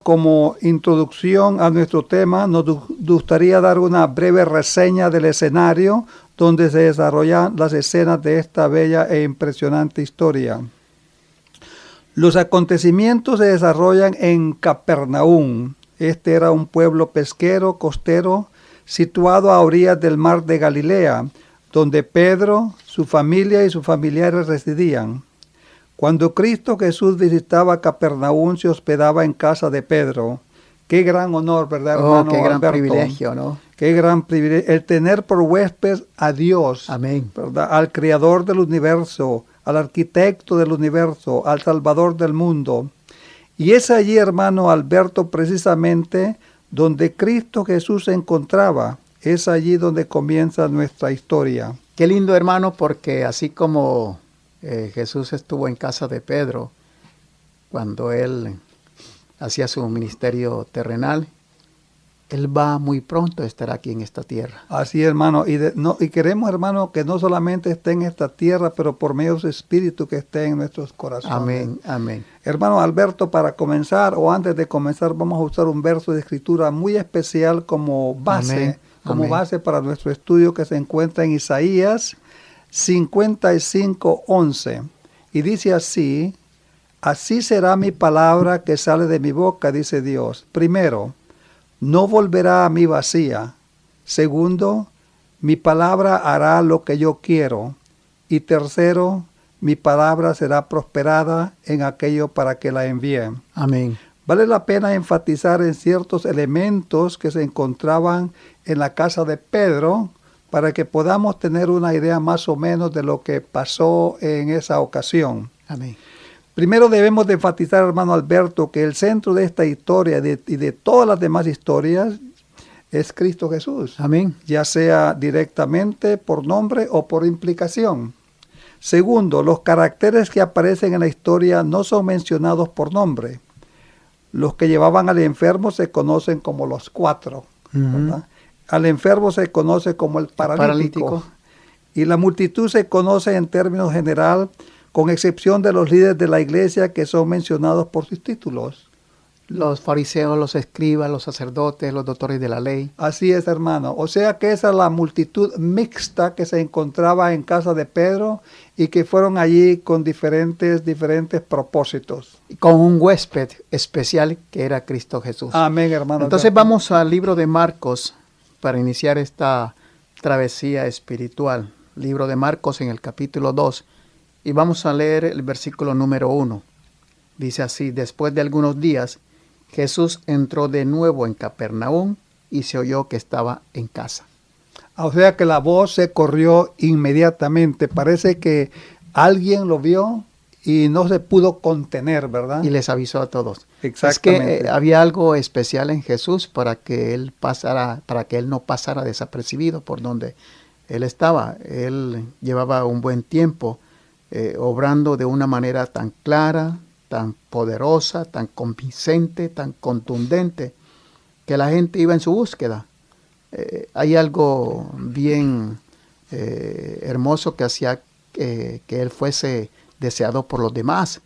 Como introducción a nuestro tema, nos gustaría dar una breve reseña del escenario donde se desarrollan las escenas de esta bella e impresionante historia. Los acontecimientos se desarrollan en Capernaum. Este era un pueblo pesquero costero situado a orillas del mar de Galilea, donde Pedro, su familia y sus familiares residían. Cuando Cristo Jesús visitaba Capernaum, se hospedaba en casa de Pedro. Qué gran honor, ¿verdad, hermano? Qué gran Alberto? privilegio, ¿no? Qué gran privilegio. El tener por huésped a Dios, Amén. ¿verdad? Al creador del universo, al arquitecto del universo, al salvador del mundo. Y es allí, hermano Alberto, precisamente donde Cristo Jesús se encontraba. Es allí donde comienza nuestra historia. Qué lindo, hermano, porque así como Jesús estuvo en casa de Pedro cuando él hacía su ministerio terrenal, él va muy pronto a estar aquí en esta tierra. Así, hermano, y queremos, hermano, que no solamente esté en esta tierra, pero por medio de su espíritu que esté en nuestros corazones. Amén, amén. Hermano Alberto, para comenzar, o antes de comenzar, vamos a usar un verso de escritura muy especial como base, amén. Base para nuestro estudio, que se encuentra en Isaías 55:11. Y dice así: así será mi palabra que sale de mi boca, dice Dios. Primero, no volverá a mí vacía. Segundo, mi palabra hará lo que yo quiero. Y tercero, mi palabra será prosperada en aquello para que la envíe. Amén. Vale la pena enfatizar en ciertos elementos que se encontraban en la casa de Pedro para que podamos tener una idea más o menos de lo que pasó en esa ocasión. Amén. Primero debemos de enfatizar, hermano Alberto, que el centro de esta historia y de todas las demás historias es Cristo Jesús. Amén. Ya sea directamente por nombre o por implicación. Segundo, los caracteres que aparecen en la historia no son mencionados por nombre. Los que llevaban al enfermo se conocen como los 4. ¿Verdad? Al enfermo se conoce como el paralítico. Y la multitud se conoce en términos general, con excepción de los líderes de la iglesia que son mencionados por sus títulos. Los fariseos, los escribas, los sacerdotes, los doctores de la ley. Así es, hermano. O sea que esa es la multitud mixta que se encontraba en casa de Pedro y que fueron allí con diferentes propósitos. Con un huésped especial que era Cristo Jesús. Amén, hermano. Entonces vamos al libro de Marcos para iniciar esta travesía espiritual. Libro de Marcos en el capítulo 2 y vamos a leer el versículo número 1. Dice así: después de algunos días, Jesús entró de nuevo en Capernaum y se oyó que estaba en casa. O sea que la voz se corrió inmediatamente. Parece que alguien lo vio y no se pudo contener, ¿verdad? Y les avisó a todos. Exactamente. Es que había algo especial en Jesús para que él no pasara desapercibido por donde él estaba. Él llevaba un buen tiempo obrando de una manera tan clara, tan poderosa, tan convincente, tan contundente, que la gente iba en su búsqueda. Hay algo bien hermoso que hacía que él fuese deseado por los demás.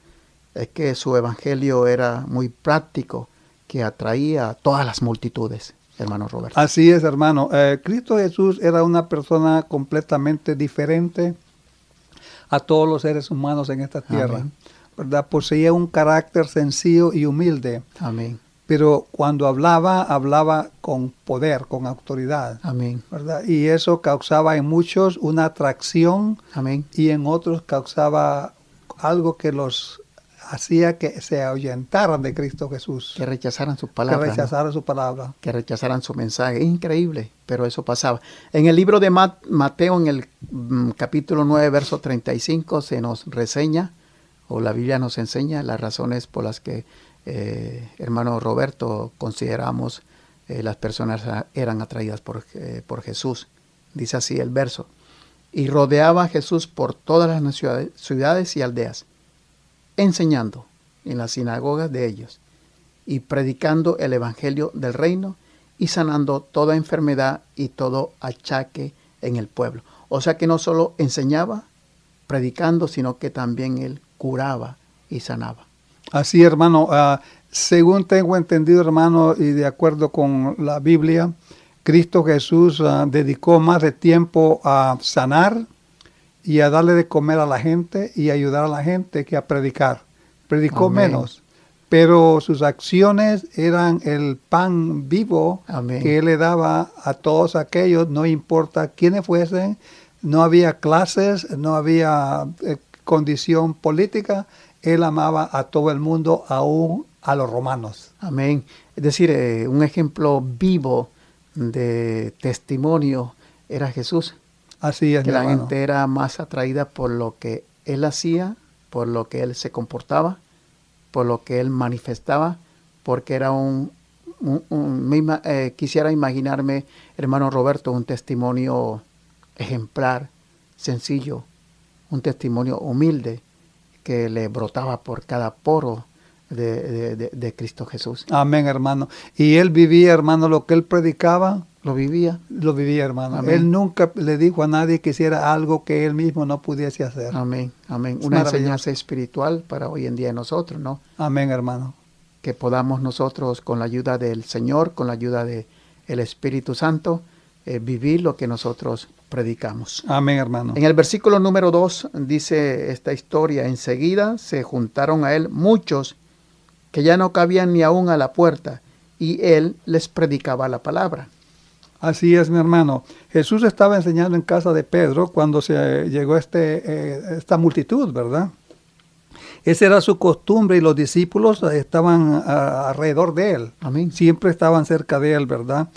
Es que su evangelio era muy práctico, que atraía a todas las multitudes, hermano Roberto. Así es, hermano. Cristo Jesús era una persona completamente diferente a todos los seres humanos en esta tierra. Amén. ¿Verdad? Poseía un carácter sencillo y humilde. Amén. Pero cuando hablaba con poder, con autoridad. Amén. ¿Verdad? Y eso causaba en muchos una atracción. Amén. Y en otros causaba algo que los hacía que se ahuyentaran de Cristo Jesús. Que rechazaran sus palabras. Que rechazaran su palabra. Que rechazaran su mensaje. Es increíble, pero eso pasaba. En el libro de Mateo, en el capítulo 9, verso 35, se nos reseña, o la Biblia nos enseña las razones por las que, hermano Roberto, consideramos las personas eran atraídas por Jesús. Dice así el verso: y rodeaba a Jesús por todas las ciudades y aldeas, enseñando en las sinagogas de ellos y predicando el evangelio del reino y sanando toda enfermedad y todo achaque en el pueblo. O sea que no solo enseñaba, predicando, sino que también él curaba y sanaba. Así, hermano, según tengo entendido, hermano, y de acuerdo con la Biblia, Cristo Jesús dedicó más de tiempo a sanar y a darle de comer a la gente y ayudar a la gente que a predicar. Predicó Amén. menos, pero sus acciones eran el pan vivo Amén. que él le daba a todos aquellos, no importa quiénes fuesen, no había clases, no había condición política, él amaba a todo el mundo, aún a los romanos. Amén. Es decir, un ejemplo vivo de testimonio era Jesús. Así es, Que mi la hermano. gente era más atraída por lo que él hacía, por lo que él se comportaba, por lo que él manifestaba, porque era quisiera imaginarme, hermano Roberto, un testimonio ejemplar, sencillo, un testimonio humilde que le brotaba por cada poro de Cristo Jesús. Amén, hermano. Y él vivía, hermano, lo que él predicaba, Lo vivía. hermano. Amén. Él nunca le dijo a nadie que hiciera algo que él mismo no pudiese hacer. Amén, amén. Es Una maravilloso. enseñanza espiritual para hoy en día nosotros, ¿no? Amén, hermano. Que podamos nosotros, con la ayuda del Señor, con la ayuda del Espíritu Santo, vivir lo que nosotros predicamos. Amén, hermano. En el versículo número 2 dice esta historia: enseguida se juntaron a él muchos que ya no cabían ni aún a la puerta, y él les predicaba la palabra. Así es, mi hermano. Jesús estaba enseñando en casa de Pedro cuando se llegó esta multitud, ¿verdad? Esa era su costumbre y los discípulos estaban alrededor de él. Amén. Siempre estaban cerca de él, ¿verdad?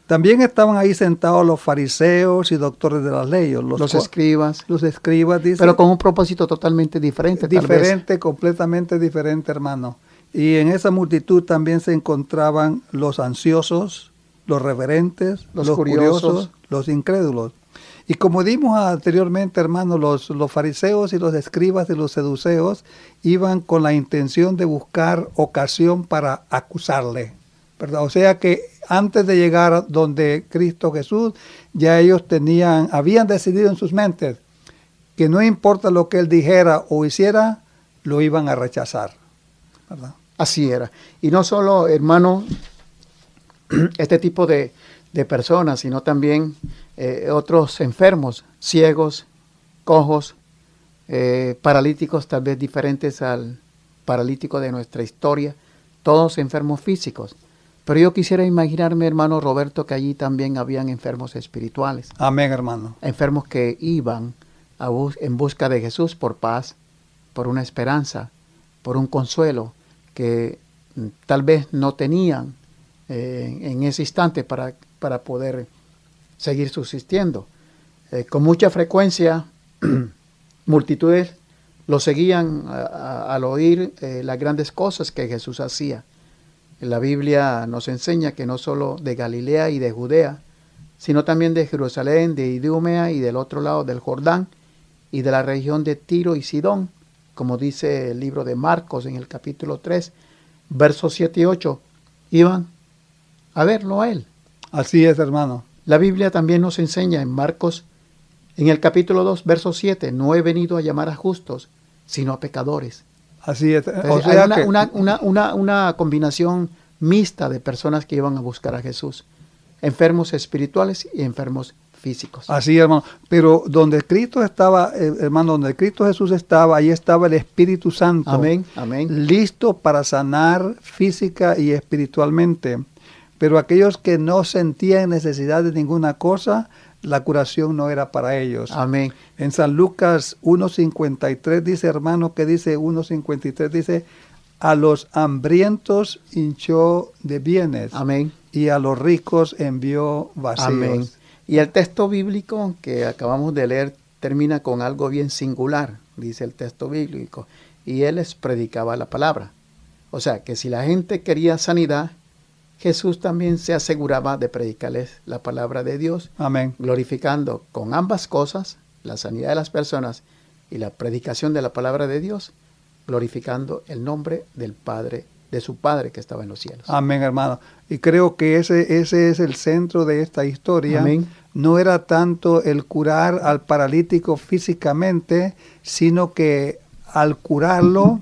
También estaban ahí sentados los fariseos y doctores de la ley. Los escribas. Los escribas, dice. Pero con un propósito totalmente diferente. tal vez. Diferente, completamente diferente, hermano. Y en esa multitud también se encontraban los ansiosos, los reverentes, Los los curiosos. curiosos, los incrédulos. Y como dimos anteriormente, hermano, los fariseos y los escribas y los seduceos iban con la intención de buscar ocasión para acusarle, ¿verdad? O sea que antes de llegar a donde Cristo Jesús, ya ellos habían decidido en sus mentes que no importa lo que él dijera o hiciera, lo iban a rechazar, ¿verdad? Así era. Y no solo, hermano, este tipo de personas, sino también otros enfermos, ciegos, cojos, paralíticos, tal vez diferentes al paralítico de nuestra historia, todos enfermos físicos. Pero yo quisiera imaginarme, hermano Roberto, que allí también habían enfermos espirituales. Amén, hermano. Enfermos que iban en busca de Jesús por paz, por una esperanza, por un consuelo que tal vez no tenían en ese instante para poder seguir subsistiendo. Con mucha frecuencia, multitudes lo seguían al oír las grandes cosas que Jesús hacía. La Biblia nos enseña que no solo de Galilea y de Judea, sino también de Jerusalén, de Idumea y del otro lado del Jordán, y de la región de Tiro y Sidón, como dice el libro de Marcos en el capítulo 3, versos 7 y 8, iban a verlo a él. Así es, hermano. La Biblia también nos enseña en Marcos, en el capítulo 2, verso 7, no he venido a llamar a justos, sino a pecadores. Así es. Entonces, hay una combinación mixta de personas que iban a buscar a Jesús, enfermos espirituales y enfermos físicos. Así, hermano. Pero donde Cristo estaba, hermano, donde Cristo Jesús estaba, ahí estaba el Espíritu Santo. Amén, amén. Listo para sanar física y espiritualmente. Pero aquellos que no sentían necesidad de ninguna cosa, la curación no era para ellos. Amén. En San Lucas 1.53 dice, hermano, que dice 1.53, dice, a los hambrientos hinchó de bienes. Amén. Y a los ricos envió vacíos. Amén. Y el texto bíblico que acabamos de leer termina con algo bien singular, dice el texto bíblico, y él les predicaba la palabra. O sea, que si la gente quería sanidad, Jesús también se aseguraba de predicarles la palabra de Dios, Amén. glorificando con ambas cosas, la sanidad de las personas y la predicación de la palabra de Dios, glorificando el nombre del Padre, de su Padre que estaba en los cielos. Amén, hermano. Y creo que ese es el centro de esta historia. Amén. No era tanto el curar al paralítico físicamente, sino que al curarlo,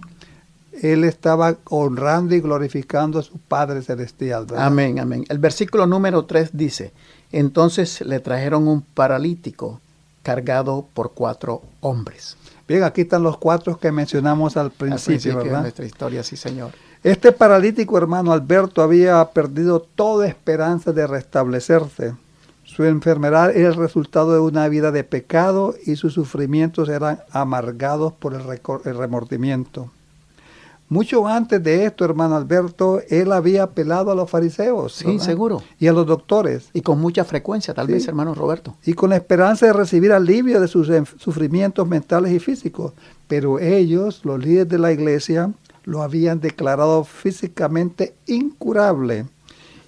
él estaba honrando y glorificando a su Padre Celestial, ¿verdad? Amén, amén. El versículo número 3 dice, entonces le trajeron un paralítico cargado por 4 hombres. Bien, aquí están los 4 que mencionamos al principio, de ¿verdad? nuestra historia, sí, Señor. Este paralítico, hermano Alberto, había perdido toda esperanza de restablecerse. Su enfermedad era el resultado de una vida de pecado y sus sufrimientos eran amargados por el remordimiento. Mucho antes de esto, hermano Alberto, él había apelado a los fariseos. Sí, ¿verdad? seguro. Y a los doctores. Y con mucha frecuencia, tal vez, hermano Roberto. Y con la esperanza de recibir alivio de sus sufrimientos mentales y físicos. Pero ellos, los líderes de la iglesia, lo habían declarado físicamente incurable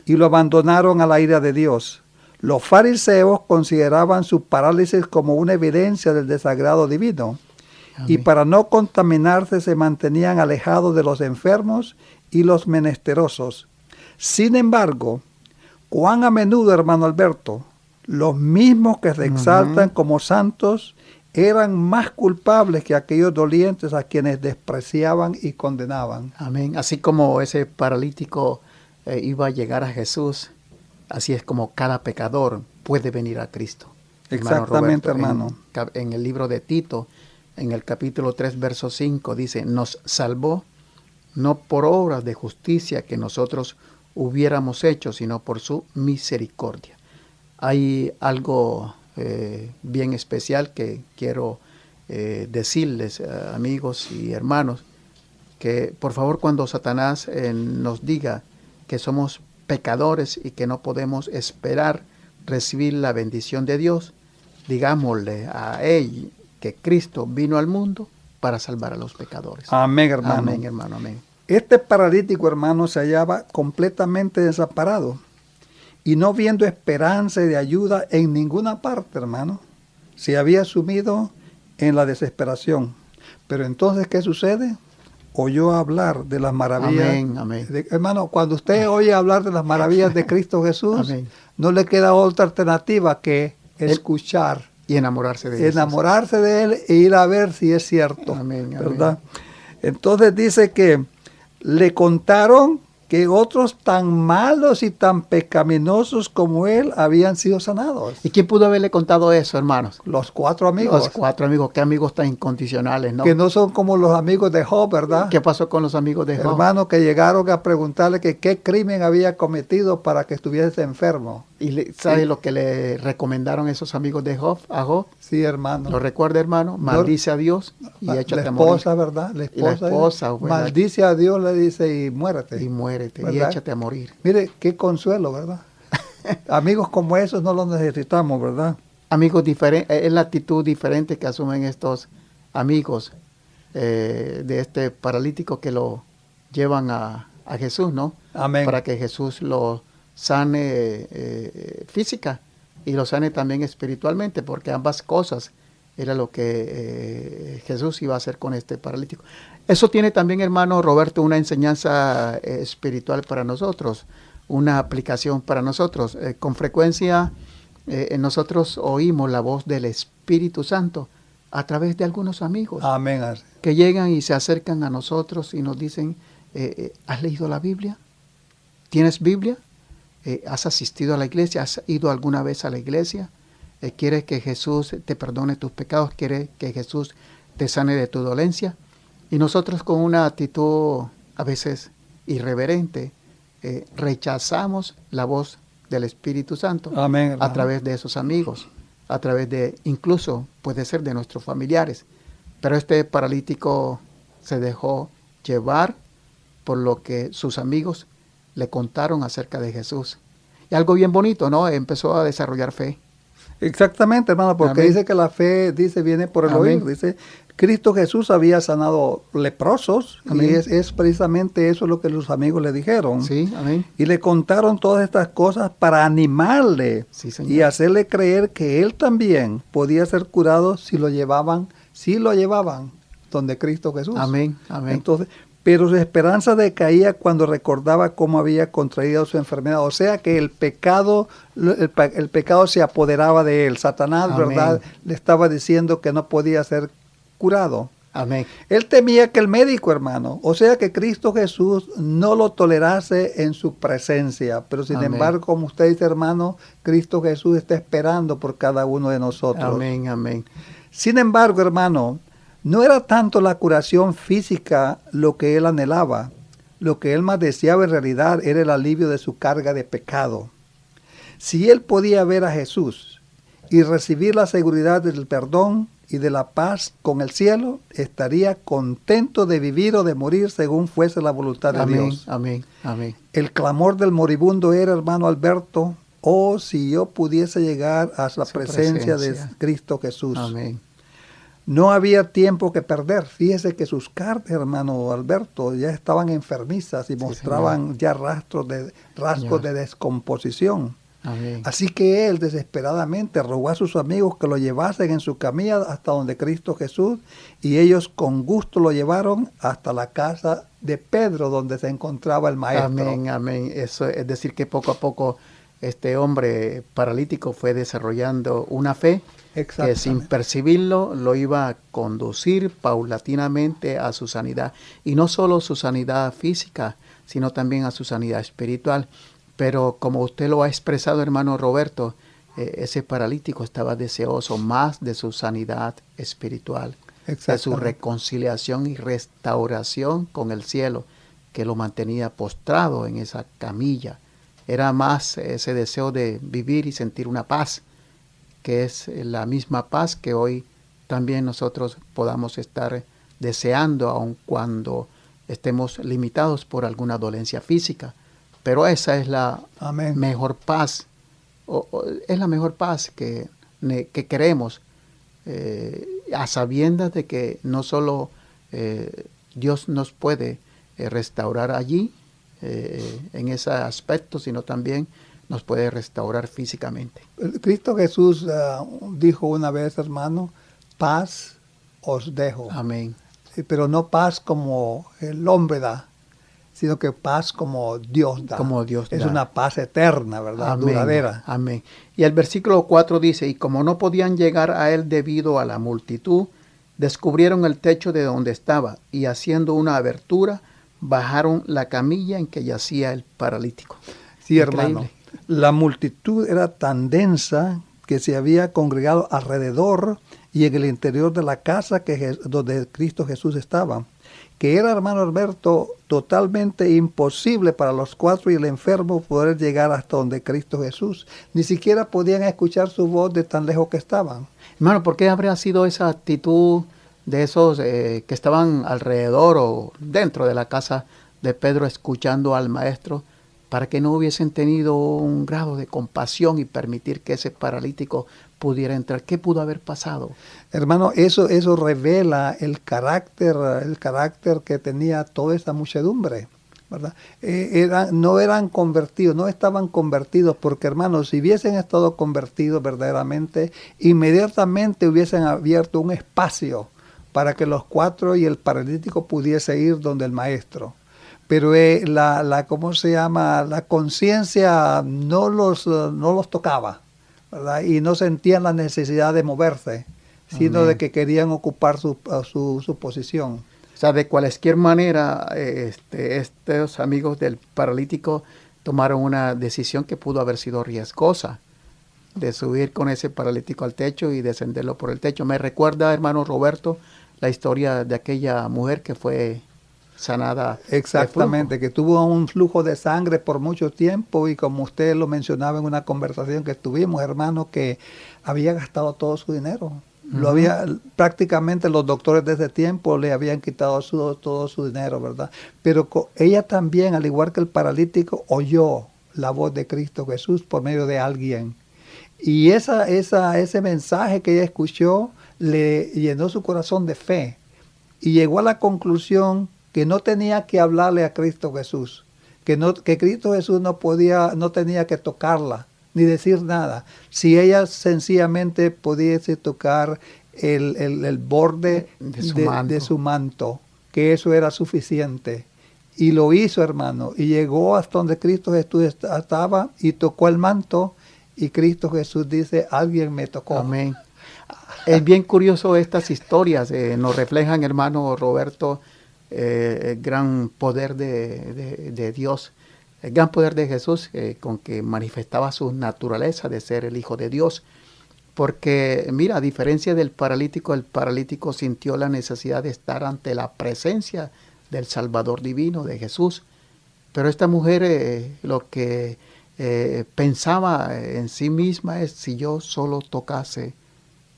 y lo abandonaron a la ira de Dios. Los fariseos consideraban su parálisis como una evidencia del desagrado divino. Amén. Y para no contaminarse se mantenían alejados de los enfermos y los menesterosos. Sin embargo, cuán a menudo, hermano Alberto, los mismos que se exaltan como santos eran más culpables que aquellos dolientes a quienes despreciaban y condenaban. Amén. Así como ese paralítico iba a llegar a Jesús, así es como cada pecador puede venir a Cristo. Exactamente, hermano. hermano. En el libro de Tito, en el capítulo 3, verso 5, dice, nos salvó no por obras de justicia que nosotros hubiéramos hecho, sino por su misericordia. Hay algo bien especial que quiero decirles, amigos y hermanos, que por favor cuando Satanás nos diga que somos pecadores y que no podemos esperar recibir la bendición de Dios, digámosle a él que Cristo vino al mundo para salvar a los pecadores. Amén, hermano. Amén, hermano, amén. Este paralítico, hermano, se hallaba completamente desamparado y no viendo esperanza de ayuda en ninguna parte, hermano. Se había sumido en la desesperación. Pero entonces, ¿qué sucede? Oyó hablar de las maravillas. Amén, amén. Hermano, cuando usted oye hablar de las maravillas de Cristo Jesús, amén, no le queda otra alternativa que escuchar. Y enamorarse de Jesús. Enamorarse de Él e ir a ver si es cierto. Amén, ¿verdad? Amén. Entonces dice que le contaron que otros tan malos y tan pecaminosos como él habían sido sanados. ¿Y quién pudo haberle contado eso, hermanos? Los 4 amigos. Los 4 amigos, qué amigos tan incondicionales, ¿no? Que no son como los amigos de Job, ¿verdad? ¿Qué pasó con los amigos de Job? Hermanos que llegaron a preguntarle que qué crimen había cometido para que estuviese enfermo. ¿Y sabe lo que le recomendaron esos amigos de Job a Job? Sí, hermano. ¿Lo recuerda, hermano? Maldice a Dios y échate a morir. La esposa, ¿verdad? La esposa, maldice a Dios, le dice, y muérete. Y muérete, ¿verdad? y échate a morir. Mire, qué consuelo, ¿verdad? Amigos como esos no los necesitamos, ¿verdad? Amigos diferentes, es la actitud diferente que asumen estos amigos de este paralítico que lo llevan a Jesús, ¿no? Amén. Para que Jesús lo sane física y lo sane también espiritualmente, porque ambas cosas era lo que Jesús iba a hacer con este paralítico. Eso tiene también, hermano Roberto, una enseñanza espiritual para nosotros, una aplicación para nosotros. Con frecuencia nosotros oímos la voz del Espíritu Santo a través de algunos amigos. Amén. Que llegan y se acercan a nosotros y nos dicen, ¿has leído la Biblia? ¿Tienes Biblia? ¿Has asistido a la iglesia? ¿Has ido alguna vez a la iglesia? ¿Quieres que Jesús te perdone tus pecados? ¿Quieres que Jesús te sane de tu dolencia? Y nosotros con una actitud a veces irreverente rechazamos la voz del Espíritu Santo. Amén, a través de esos amigos, a través de, incluso puede ser de nuestros familiares. Pero este paralítico se dejó llevar por lo que sus amigos le contaron acerca de Jesús. Y algo bien bonito, ¿no? Empezó a desarrollar fe. Exactamente, hermano, porque Amén. dice que la fe, viene por el Amén. oír. Dice, Cristo Jesús había sanado leprosos. Amén. Y es precisamente eso lo que los amigos le dijeron. Sí, amén. Y le contaron todas estas cosas para animarle, Sí, señor. y hacerle creer que él también podía ser curado si lo llevaban donde Cristo Jesús. Amén, amén. Entonces, pero su esperanza decaía cuando recordaba cómo había contraído su enfermedad. O sea que el pecado se apoderaba de él. Satanás, Amén. ¿verdad?, le estaba diciendo que no podía ser curado. Amén. Él temía que el médico, hermano, o sea que Cristo Jesús no lo tolerase en su presencia. Pero sin Amén. embargo, como usted dice, hermano, Cristo Jesús está esperando por cada uno de nosotros. Amén, amén. Sin embargo, hermano, no era tanto la curación física lo que él anhelaba. Lo que él más deseaba en realidad era el alivio de su carga de pecado. Si él podía ver a Jesús y recibir la seguridad del perdón y de la paz con el cielo, estaría contento de vivir o de morir según fuese la voluntad de Amén, Dios. amén, amén. El clamor del moribundo era, hermano Alberto, oh, si yo pudiese llegar a la presencia de Cristo Jesús. Amén. No había tiempo que perder. Fíjese que sus cartas, hermano Alberto, ya estaban enfermizas y mostraban ya rasgos de descomposición. Amén. Así que él desesperadamente rogó a sus amigos que lo llevasen en su camilla hasta donde Cristo Jesús, y ellos con gusto lo llevaron hasta la casa de Pedro, donde se encontraba el maestro. Amén, amén. Eso es decir que poco a poco este hombre paralítico fue desarrollando una fe que sin percibirlo lo iba a conducir paulatinamente a su sanidad. Y no solo su sanidad física, sino también a su sanidad espiritual. Pero como usted lo ha expresado, hermano Roberto, ese paralítico estaba deseoso más de su sanidad espiritual, de su reconciliación y restauración con el cielo, que lo mantenía postrado en esa camilla. Era más ese deseo de vivir y sentir una paz, que es la misma paz que hoy también nosotros podamos estar deseando, aun cuando estemos limitados por alguna dolencia física. Pero esa es la mejor paz, es la mejor paz que queremos, a sabiendas de que no solo Dios nos puede restaurar allí, en ese aspecto, sino también nos puede restaurar físicamente. Cristo Jesús dijo una vez, hermano, paz os dejo. Amén. Pero no paz como el hombre da, sino que paz como Dios da. Como Dios da. Es una paz eterna, ¿verdad? Amén, duradera. Amén. Y el versículo 4 dice, y como no podían llegar a él debido a la multitud, descubrieron el techo de donde estaba, y haciendo una abertura, bajaron la camilla en que yacía el paralítico. Sí, Increíble. hermano. La multitud era tan densa que se había congregado alrededor y en el interior de la casa donde Cristo Jesús estaba, que era, hermano Alberto, totalmente imposible para los cuatro y el enfermo poder llegar hasta donde Cristo Jesús. Ni siquiera podían escuchar su voz de tan lejos que estaban. Hermano, ¿por qué habría sido esa actitud de esos que estaban alrededor o dentro de la casa de Pedro escuchando al maestro, para que no hubiesen tenido un grado de compasión y permitir que ese paralítico pudiera entrar? ¿Qué pudo haber pasado? Hermano, eso revela el carácter que tenía toda esa muchedumbre, ¿verdad? No eran convertidos, no estaban convertidos, porque, hermanos, si hubiesen estado convertidos verdaderamente, inmediatamente hubiesen abierto un espacio para que los cuatro y el paralítico pudiese ir donde el maestro. Pero ¿cómo se llama? La conciencia no los tocaba, ¿verdad? Y no sentían la necesidad de moverse, sino Amén. de que querían ocupar su posición. O sea, de cualquier manera, estos amigos del paralítico tomaron una decisión que pudo haber sido riesgosa, de subir con ese paralítico al techo y descenderlo por el techo. Me recuerda, hermano Roberto, la historia de aquella mujer que fue sanada. Exactamente, que tuvo un flujo de sangre por mucho tiempo, y como usted lo mencionaba en una conversación que tuvimos, hermano, que había gastado todo su dinero. Prácticamente los doctores de ese tiempo le habían quitado todo su dinero, ¿verdad? Pero ella también, al igual que el paralítico, oyó la voz de Cristo Jesús por medio de alguien. Y ese mensaje que ella escuchó le llenó su corazón de fe, y llegó a la conclusión que no tenía que hablarle a Cristo Jesús, que Cristo Jesús no tenía que tocarla, ni decir nada. Si ella sencillamente pudiese tocar el borde de su manto, que eso era suficiente. Y lo hizo, hermano, y llegó hasta donde Cristo Jesús estaba y tocó el manto, y Cristo Jesús dice, alguien me tocó. Amén. Es bien curioso estas historias. Nos reflejan, hermano Roberto, el gran poder de Dios, el gran poder de Jesús, con que manifestaba su naturaleza de ser el Hijo de Dios. Porque, mira, a diferencia del paralítico, el paralítico sintió la necesidad de estar ante la presencia del Salvador divino, de Jesús. Pero esta mujer lo que pensaba en sí misma es: si yo solo tocase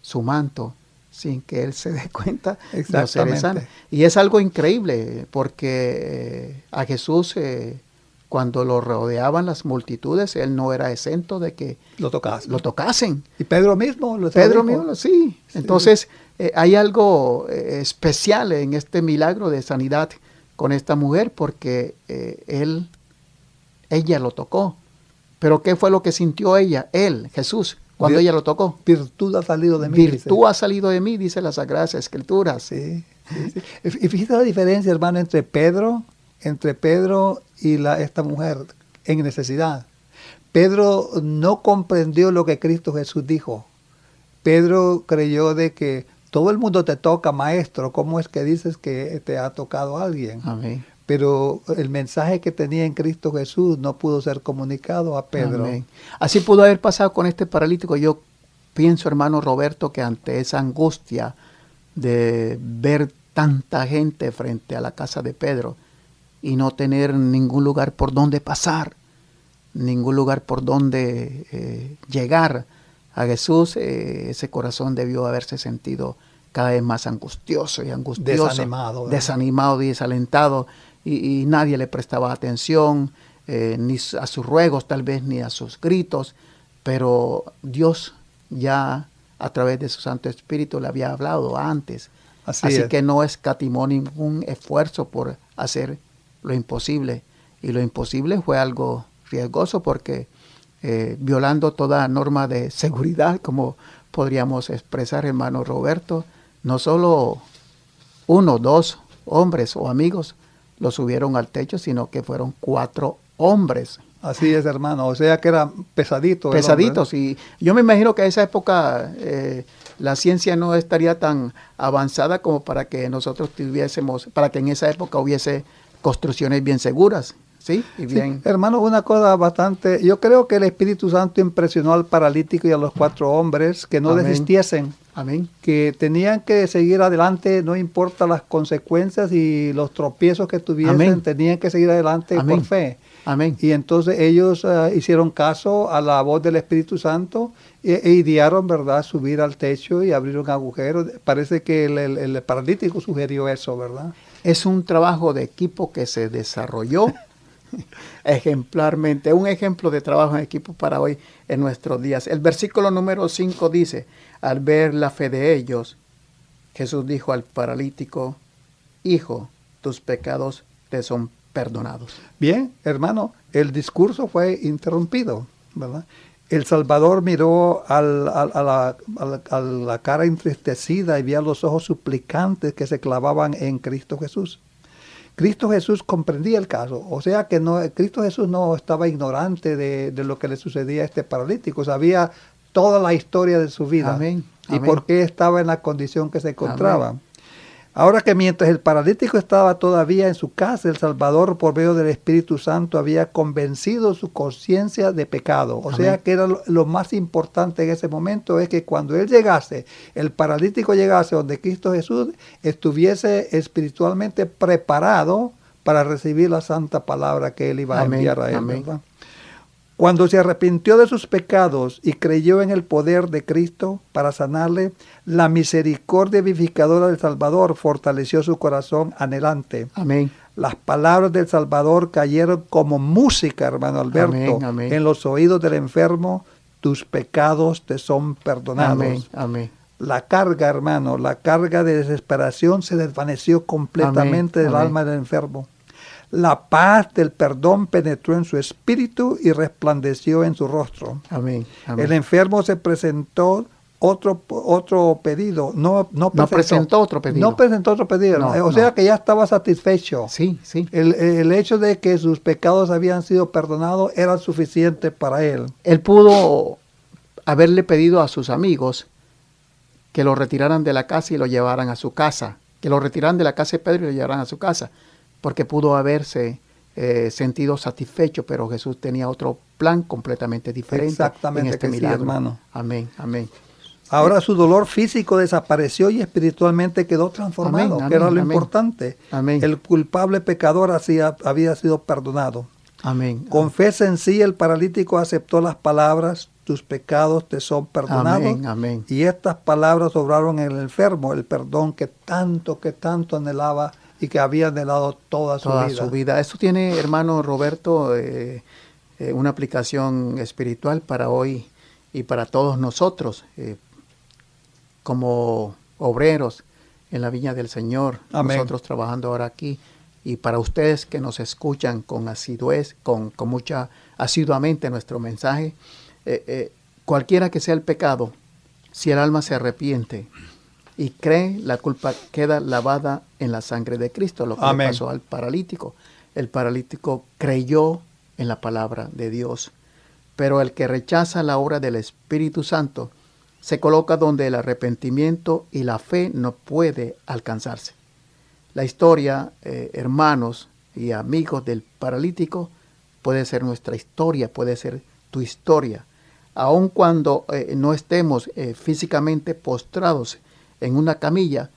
su manto, sin que él se dé cuenta, yo seré sana. Y es algo increíble, porque a Jesús, cuando lo rodeaban las multitudes, él no era exento de que lo tocasen. Y Pedro mismo sí. Entonces, hay algo especial en este milagro de sanidad con esta mujer, porque ella lo tocó. Pero ¿qué fue lo que sintió Jesús, cuando ella lo tocó? Virtud ha salido de mí. Virtud ha salido de mí, dice las Sagradas Escrituras. Sí. Y fíjate la diferencia, hermano, entre Pedro y esta mujer en necesidad. Pedro no comprendió lo que Cristo Jesús dijo. Pedro creyó de que todo el mundo te toca, maestro. ¿Cómo es que dices que te ha tocado alguien? Amén. Pero el mensaje que tenía en Cristo Jesús no pudo ser comunicado a Pedro. Amén. Así pudo haber pasado con este paralítico. Yo pienso, hermano Roberto, que ante esa angustia de ver tanta gente frente a la casa de Pedro y no tener ningún lugar por donde pasar, ningún lugar por donde llegar a Jesús, ese corazón debió haberse sentido cada vez más angustioso, desanimado y desalentado, y nadie le prestaba atención, ni a sus ruegos tal vez, ni a sus gritos, pero Dios ya a través de su Santo Espíritu le había hablado antes. Así que no escatimó ningún esfuerzo por hacer lo imposible, y lo imposible fue algo riesgoso, porque violando toda norma de seguridad, como podríamos expresar, hermano Roberto, no solo 1, 2 hombres o amigos lo subieron al techo, sino que fueron 4 hombres. Así es, hermano. O sea que era pesadito. Pesaditos. Y yo me imagino que en esa época la ciencia no estaría tan avanzada como para que nosotros para que en esa época hubiese construcciones bien seguras. ¿Sí? Y bien. Sí, hermano, una cosa bastante... Yo creo que el Espíritu Santo impresionó al paralítico y a los 4 hombres que no desistiesen. Amén. Que tenían que seguir adelante, no importa las consecuencias y los tropiezos que tuviesen, tenían que seguir adelante por fe. Amén. Y entonces ellos hicieron caso a la voz del Espíritu Santo e idearon, ¿verdad?, subir al techo y abrir un agujero. Parece que el paralítico sugirió eso, ¿verdad? Es un trabajo de equipo que se desarrolló ejemplarmente, un ejemplo de trabajo en equipo para hoy en nuestros días. El versículo número 5 dice: al ver la fe de ellos, Jesús dijo al paralítico: hijo, tus pecados te son perdonados. Bien, hermano, el discurso fue interrumpido, ¿verdad? El Salvador miró a la cara entristecida y vio los ojos suplicantes que se clavaban en Cristo Jesús. Cristo Jesús comprendía el caso, o sea que Cristo Jesús no estaba ignorante de lo que le sucedía a este paralítico, sabía toda la historia de su vida. Amén. Y por qué estaba en la condición que se encontraba. Amén. Ahora que mientras el paralítico estaba todavía en su casa, el Salvador, por medio del Espíritu Santo, había convencido su conciencia de pecado. O sea que era lo más importante en ese momento, es que cuando él llegase, el paralítico llegase donde Cristo Jesús, estuviese espiritualmente preparado para recibir la santa palabra que él iba a enviar a él, ¿verdad? Cuando se arrepintió de sus pecados y creyó en el poder de Cristo para sanarle, la misericordia vivificadora del Salvador fortaleció su corazón anhelante. Amén. Las palabras del Salvador cayeron como música, hermano Alberto, en los oídos del enfermo: tus pecados te son perdonados. Amén. Amén. La carga, hermano, la carga de desesperación se desvaneció completamente del alma del enfermo. La paz del perdón penetró en su espíritu y resplandeció en su rostro. Amén. El enfermo se presentó otro pedido. No presentó otro pedido. O sea que ya estaba satisfecho. Sí. El hecho de que sus pecados habían sido perdonados era suficiente para él. Él pudo haberle pedido a sus amigos que lo retiraran de la casa y lo llevaran a su casa, que lo retiraran de la casa de Pedro y lo llevaran a su casa, porque pudo haberse sentido satisfecho, pero Jesús tenía otro plan completamente diferente. Exactamente, en este que sí, milagro. hermano. Amén, amén. Ahora su dolor físico desapareció y espiritualmente quedó transformado, Amén, que era lo amén, importante. amén. El culpable pecador había sido perdonado. Amén. Con fe sencilla el paralítico aceptó las palabras: tus pecados te son perdonados. Amén, amén. Y estas palabras obraron en el enfermo el perdón que tanto anhelaba y que había anhelado toda su vida. Eso tiene, hermano Roberto, una aplicación espiritual para hoy y para todos nosotros, como obreros en la viña del Señor. Amén. Nosotros trabajando ahora aquí, y para ustedes que nos escuchan con asiduez, con mucha asiduamente nuestro mensaje, cualquiera que sea el pecado, si el alma se arrepiente y cree, la culpa queda lavada en la sangre de Cristo, lo que le pasó al paralítico. El paralítico creyó en la palabra de Dios, pero el que rechaza la obra del Espíritu Santo se coloca donde el arrepentimiento y la fe no puede alcanzarse. La historia, hermanos y amigos del paralítico, puede ser nuestra historia, puede ser tu historia. Aun cuando no estemos físicamente postrados en una camilla,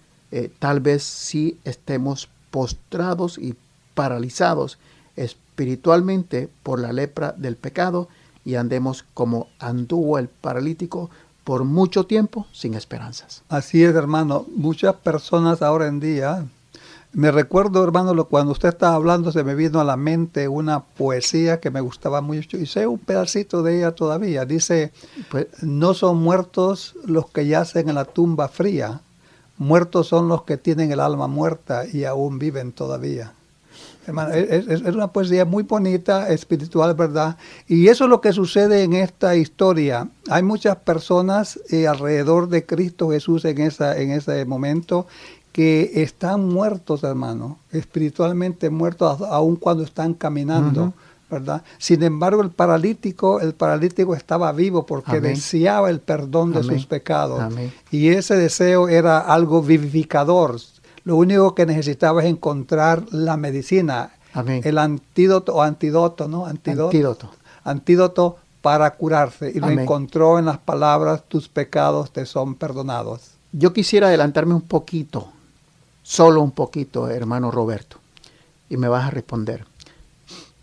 tal vez sí estemos postrados y paralizados espiritualmente por la lepra del pecado y andemos como anduvo el paralítico por mucho tiempo sin esperanzas. Así es, hermano. Muchas personas ahora en día, me recuerdo, hermano, cuando usted estaba hablando, se me vino a la mente una poesía que me gustaba mucho y sé un pedacito de ella todavía. Dice, pues, no son muertos los que yacen en la tumba fría, muertos son los que tienen el alma muerta y aún viven todavía. Hermano, es una poesía muy bonita, espiritual, ¿verdad? Y eso es lo que sucede en esta historia. Hay muchas personas alrededor de Cristo Jesús en ese momento que están muertos, hermano, espiritualmente muertos, aun cuando están caminando, ¿verdad? Sin embargo, el paralítico estaba vivo porque deseaba el perdón de sus pecados. Amén. Y ese deseo era algo vivificador. Lo único que necesitaba es encontrar la medicina, el antídoto, ¿no? Antídoto para curarse. Y lo encontró en las palabras, tus pecados te son perdonados. Yo quisiera adelantarme un poquito, solo un poquito, hermano Roberto, y me vas a responder.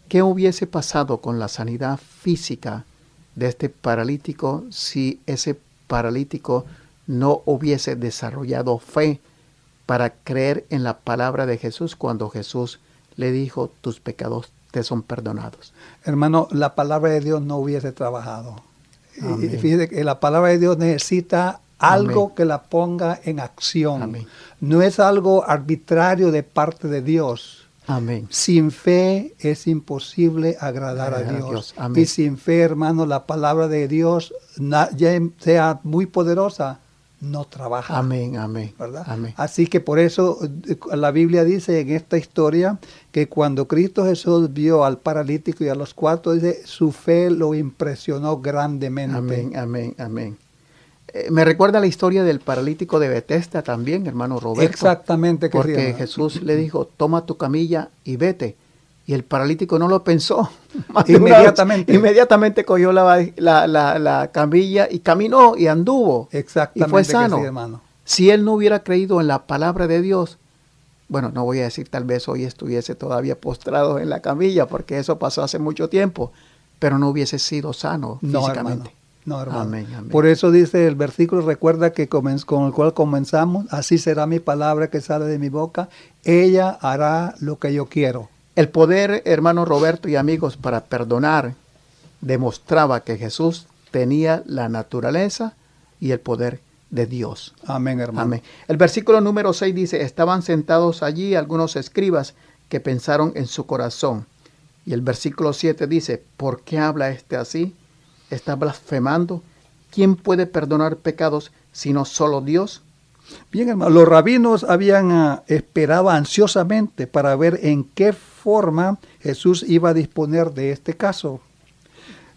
¿Qué hubiese pasado con la sanidad física de este paralítico si ese paralítico no hubiese desarrollado fe para creer en la palabra de Jesús cuando Jesús le dijo, tus pecados te son perdonados? Hermano, la palabra de Dios no hubiese trabajado. Y fíjese que la palabra de Dios necesita algo que la ponga en acción. Amén. No es algo arbitrario de parte de Dios. Amén. Sin fe es imposible agradar a Dios. Y sin fe, hermano, la palabra de Dios, ya sea muy poderosa, no trabaja. Amén, amén. ¿Verdad? Amén. Así que por eso la Biblia dice en esta historia que cuando Cristo Jesús vio al paralítico y a los cuatro, dice, su fe lo impresionó grandemente. Amén, amén, amén. Me recuerda la historia del paralítico de Betesda también, hermano Roberto. Exactamente. Porque Jesús le dijo, toma tu camilla y vete. Y el paralítico no lo pensó. Inmediatamente cogió la camilla y caminó y anduvo. Exactamente. Y fue sano. Sí, hermano. Si él no hubiera creído en la palabra de Dios, bueno, no voy a decir tal vez hoy estuviese todavía postrado en la camilla, porque eso pasó hace mucho tiempo, pero no hubiese sido sano físicamente. Hermano. No, hermano. Amén, amén. Por eso dice el versículo, recuerda que con el cual comenzamos, así será mi palabra que sale de mi boca, ella hará lo que yo quiero. El poder, hermano Roberto y amigos, para perdonar demostraba que Jesús tenía la naturaleza y el poder de Dios. Amén, hermano. Amén. El versículo número 6 dice, estaban sentados allí algunos escribas que pensaron en su corazón. Y el versículo 7 dice, ¿por qué habla este así? ¿Está blasfemando? ¿Quién puede perdonar pecados sino solo Dios? Bien, hermano, los rabinos habían esperado ansiosamente para ver en qué forma Jesús iba a disponer de este caso.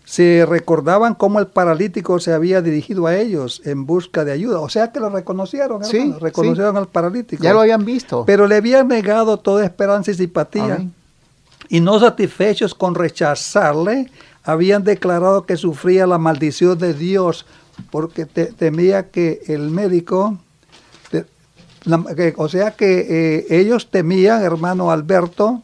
se recordaban cómo el paralítico se había dirigido a ellos en busca de ayuda. O sea que lo reconocieron, Sí, hermano, reconocieron sí. al paralítico. Ya lo habían visto. Pero le habían negado toda esperanza y simpatía. Amén. Y no satisfechos con rechazarle, habían declarado que sufría la maldición de Dios porque temía que el médico... ellos temían, hermano Alberto,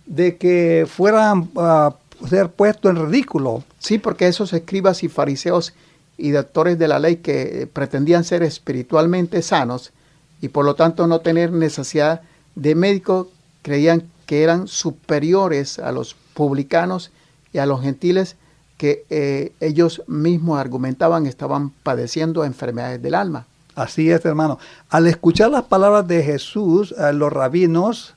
de que fueran a ser puestos en ridículo. Sí, porque esos escribas y fariseos y doctores de la ley que pretendían ser espiritualmente sanos y por lo tanto no tener necesidad de médico, creían que eran superiores a los publicanos y a los gentiles que ellos mismos argumentaban estaban padeciendo enfermedades del alma. Así es, hermano. Al escuchar las palabras de Jesús, los rabinos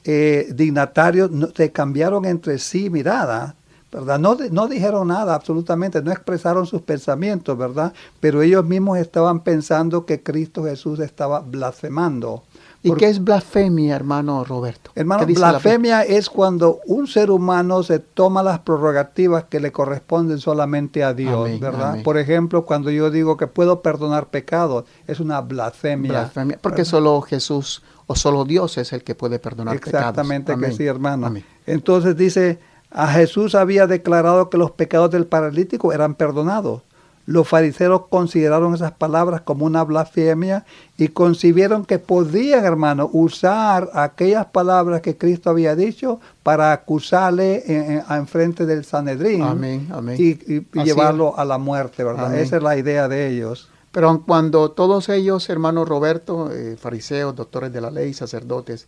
dignatarios se cambiaron entre sí mirada, ¿verdad? No dijeron nada absolutamente, no expresaron sus pensamientos, ¿verdad? Pero ellos mismos estaban pensando que Cristo Jesús estaba blasfemando. ¿Y qué es blasfemia, hermano Roberto? Hermano, blasfemia es cuando un ser humano se toma las prerrogativas que le corresponden solamente a Dios, Amén, ¿verdad? amén. Por ejemplo, cuando yo digo que puedo perdonar pecados, es una blasfemia. Blasfemia, porque solo Jesús o solo Dios es el que puede perdonar pecados. Exactamente que Amén. sí, hermano. Amén. Entonces dice, a Jesús había declarado que los pecados del paralítico eran perdonados. Los fariseos consideraron esas palabras como una blasfemia y concibieron que podían, hermano, usar aquellas palabras que Cristo había dicho para acusarle en frente del Sanedrín. Amén, amén. Y llevarlo a la muerte, ¿verdad? Amén. Esa es la idea de ellos. Pero cuando todos ellos, hermano Roberto, fariseos, doctores de la ley, sacerdotes,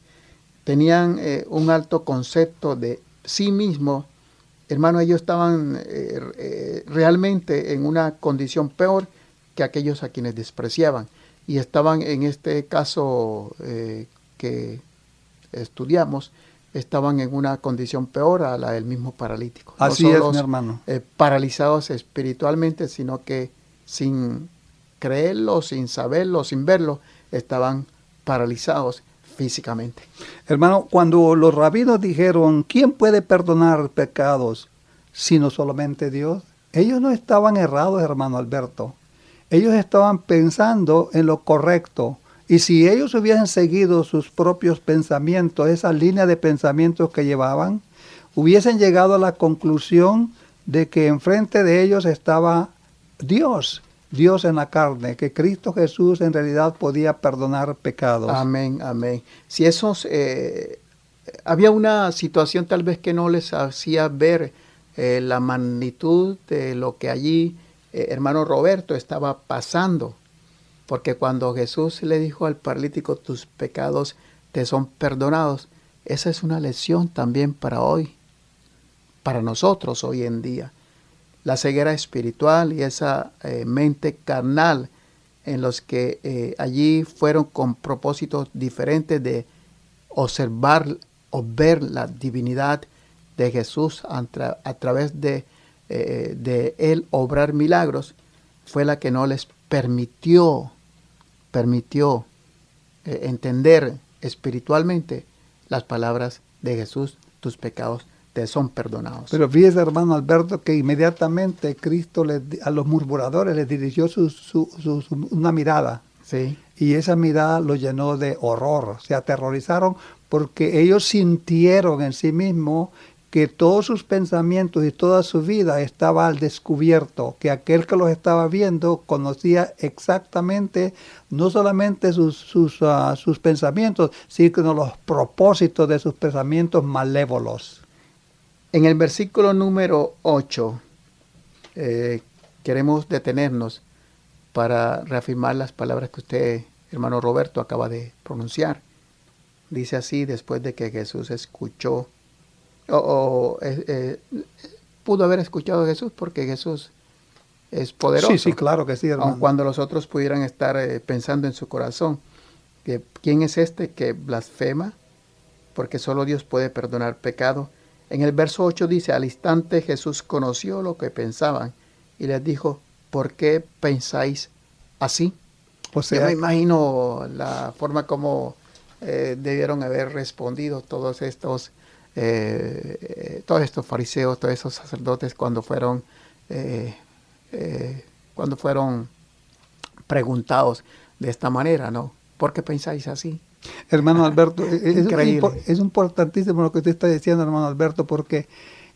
tenían un alto concepto de sí mismos, hermano, ellos estaban realmente en una condición peor que aquellos a quienes despreciaban. Y estaban en este caso que estudiamos, estaban en una condición peor a la del mismo paralítico. Así no es, solo mi hermano. Paralizados espiritualmente, sino que sin creerlo, sin saberlo, sin verlo, estaban paralizados físicamente. Hermano, cuando los rabinos dijeron, ¿quién puede perdonar pecados sino solamente Dios? Ellos no estaban errados, hermano Alberto. Ellos estaban pensando en lo correcto. Y si ellos hubiesen seguido sus propios pensamientos, esa línea de pensamientos que llevaban, hubiesen llegado a la conclusión de que enfrente de ellos estaba Dios. Dios en la carne, que Cristo Jesús en realidad podía perdonar pecados. Amén, amén. Si esos, había una situación tal vez que no les hacía ver la magnitud de lo que allí, hermano Roberto, estaba pasando. Porque cuando Jesús le dijo al paralítico, tus pecados te son perdonados, esa es una lección también para hoy, para nosotros hoy en día. La ceguera espiritual y esa mente carnal en los que allí fueron con propósitos diferentes de observar o ver la divinidad de Jesús a través de él obrar milagros, fue la que no les permitió entender espiritualmente las palabras de Jesús, tus pecados te son perdonados. Pero fíjese, hermano Alberto, que inmediatamente Cristo a los murmuradores les dirigió una mirada. Sí. Y esa mirada los llenó de horror. Se aterrorizaron porque ellos sintieron en sí mismos que todos sus pensamientos y toda su vida estaba al descubierto, que aquel que los estaba viendo conocía exactamente no solamente sus pensamientos, sino los propósitos de sus pensamientos malévolos. En el versículo número 8 queremos detenernos para reafirmar las palabras que usted, hermano Roberto, acaba de pronunciar. Dice así, después de que Jesús escuchó, pudo haber escuchado a Jesús porque Jesús es poderoso. Sí, claro que sí, hermano. Aun cuando los otros pudieran estar pensando en su corazón, que ¿quién es este que blasfema? Porque solo Dios puede perdonar pecado. En el verso 8 dice, al instante Jesús conoció lo que pensaban y les dijo, ¿por qué pensáis así? O sea, yo me imagino la forma como debieron haber respondido todos estos todos estos fariseos, todos esos sacerdotes, cuando fueron preguntados de esta manera, ¿no? ¿Por qué pensáis así? Hermano Alberto, Increíble. es importantísimo lo que usted está diciendo, hermano Alberto, porque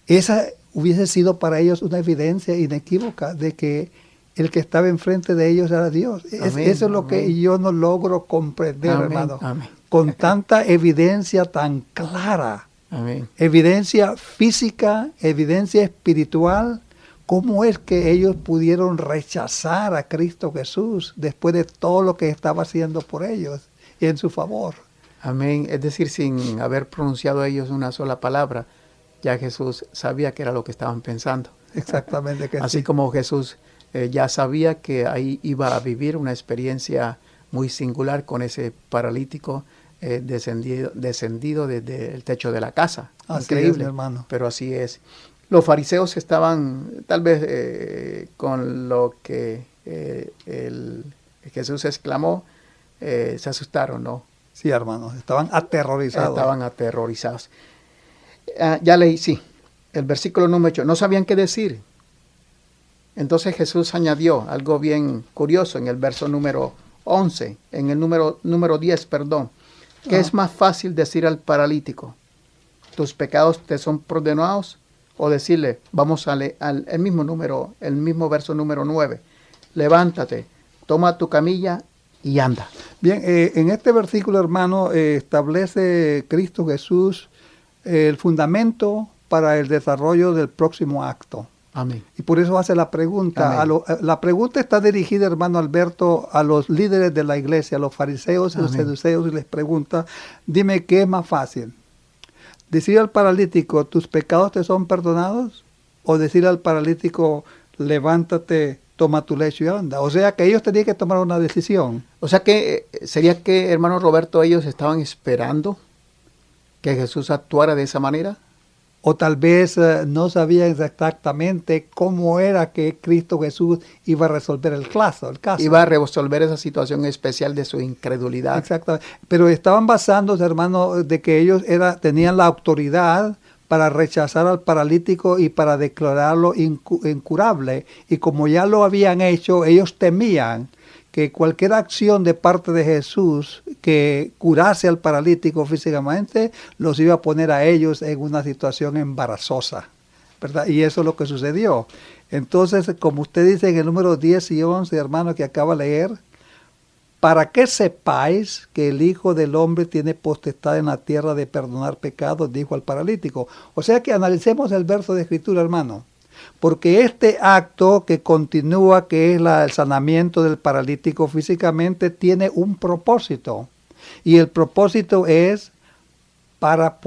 esa hubiese sido para ellos una evidencia inequívoca de que el que estaba enfrente de ellos era Dios. Amén, eso es lo amén. que yo no logro comprender, Amén, hermano. amén. Con tanta evidencia tan clara, Amén. evidencia física, evidencia espiritual, ¿cómo es que ellos pudieron rechazar a Cristo Jesús después de todo lo que estaba haciendo por ellos y en su favor? Amén. Es decir, sin haber pronunciado ellos una sola palabra, ya Jesús sabía que era lo que estaban pensando. Exactamente que Así sí. como Jesús ya sabía que ahí iba a vivir una experiencia muy singular con ese paralítico descendido desde el techo de la casa. Así Increíble, es, mi hermano. pero así es. Los fariseos estaban tal vez con lo que Jesús exclamó, se asustaron, ¿no? Sí, hermano, estaban aterrorizados. Estaban aterrorizados. Ya leí, sí, el versículo número 8. No sabían qué decir. Entonces Jesús añadió algo bien curioso en el verso número 11, en el número 10, perdón. ¿Qué es más fácil decir al paralítico? ¿Tus pecados te son perdonados? O decirle, vamos al mismo verso número 9. Levántate, toma tu camilla y anda. Bien, en este versículo, hermano, establece Cristo Jesús el fundamento para el desarrollo del próximo acto. Amén. Y por eso hace la pregunta. Amén. La pregunta está dirigida, hermano Alberto, a los líderes de la iglesia, a los fariseos y los Amén. saduceos, y les pregunta, dime, ¿qué es más fácil? ¿Decir al paralítico, tus pecados te son perdonados? ¿O decir al paralítico, levántate, toma tu lecho y anda? O sea que ellos tenían que tomar una decisión. O sea que sería que, hermano Roberto, ellos estaban esperando que Jesús actuara de esa manera. O tal vez no sabían exactamente cómo era que Cristo Jesús iba a resolver el caso. Iba a resolver esa situación especial de su incredulidad. Exactamente. Pero estaban basándose, hermano, de que ellos tenían la autoridad para rechazar al paralítico y para declararlo incurable. Y como ya lo habían hecho, ellos temían que cualquier acción de parte de Jesús que curase al paralítico físicamente, los iba a poner a ellos en una situación embarazosa, ¿verdad? Y eso es lo que sucedió. Entonces, como usted dice en el número 10 y 11, hermano, que acaba de leer, para que sepáis que el Hijo del Hombre tiene potestad en la tierra de perdonar pecados, dijo al paralítico. O sea que analicemos el verso de Escritura, hermano. Porque este acto que continúa, que es el sanamiento del paralítico físicamente, tiene un propósito. Y el propósito es para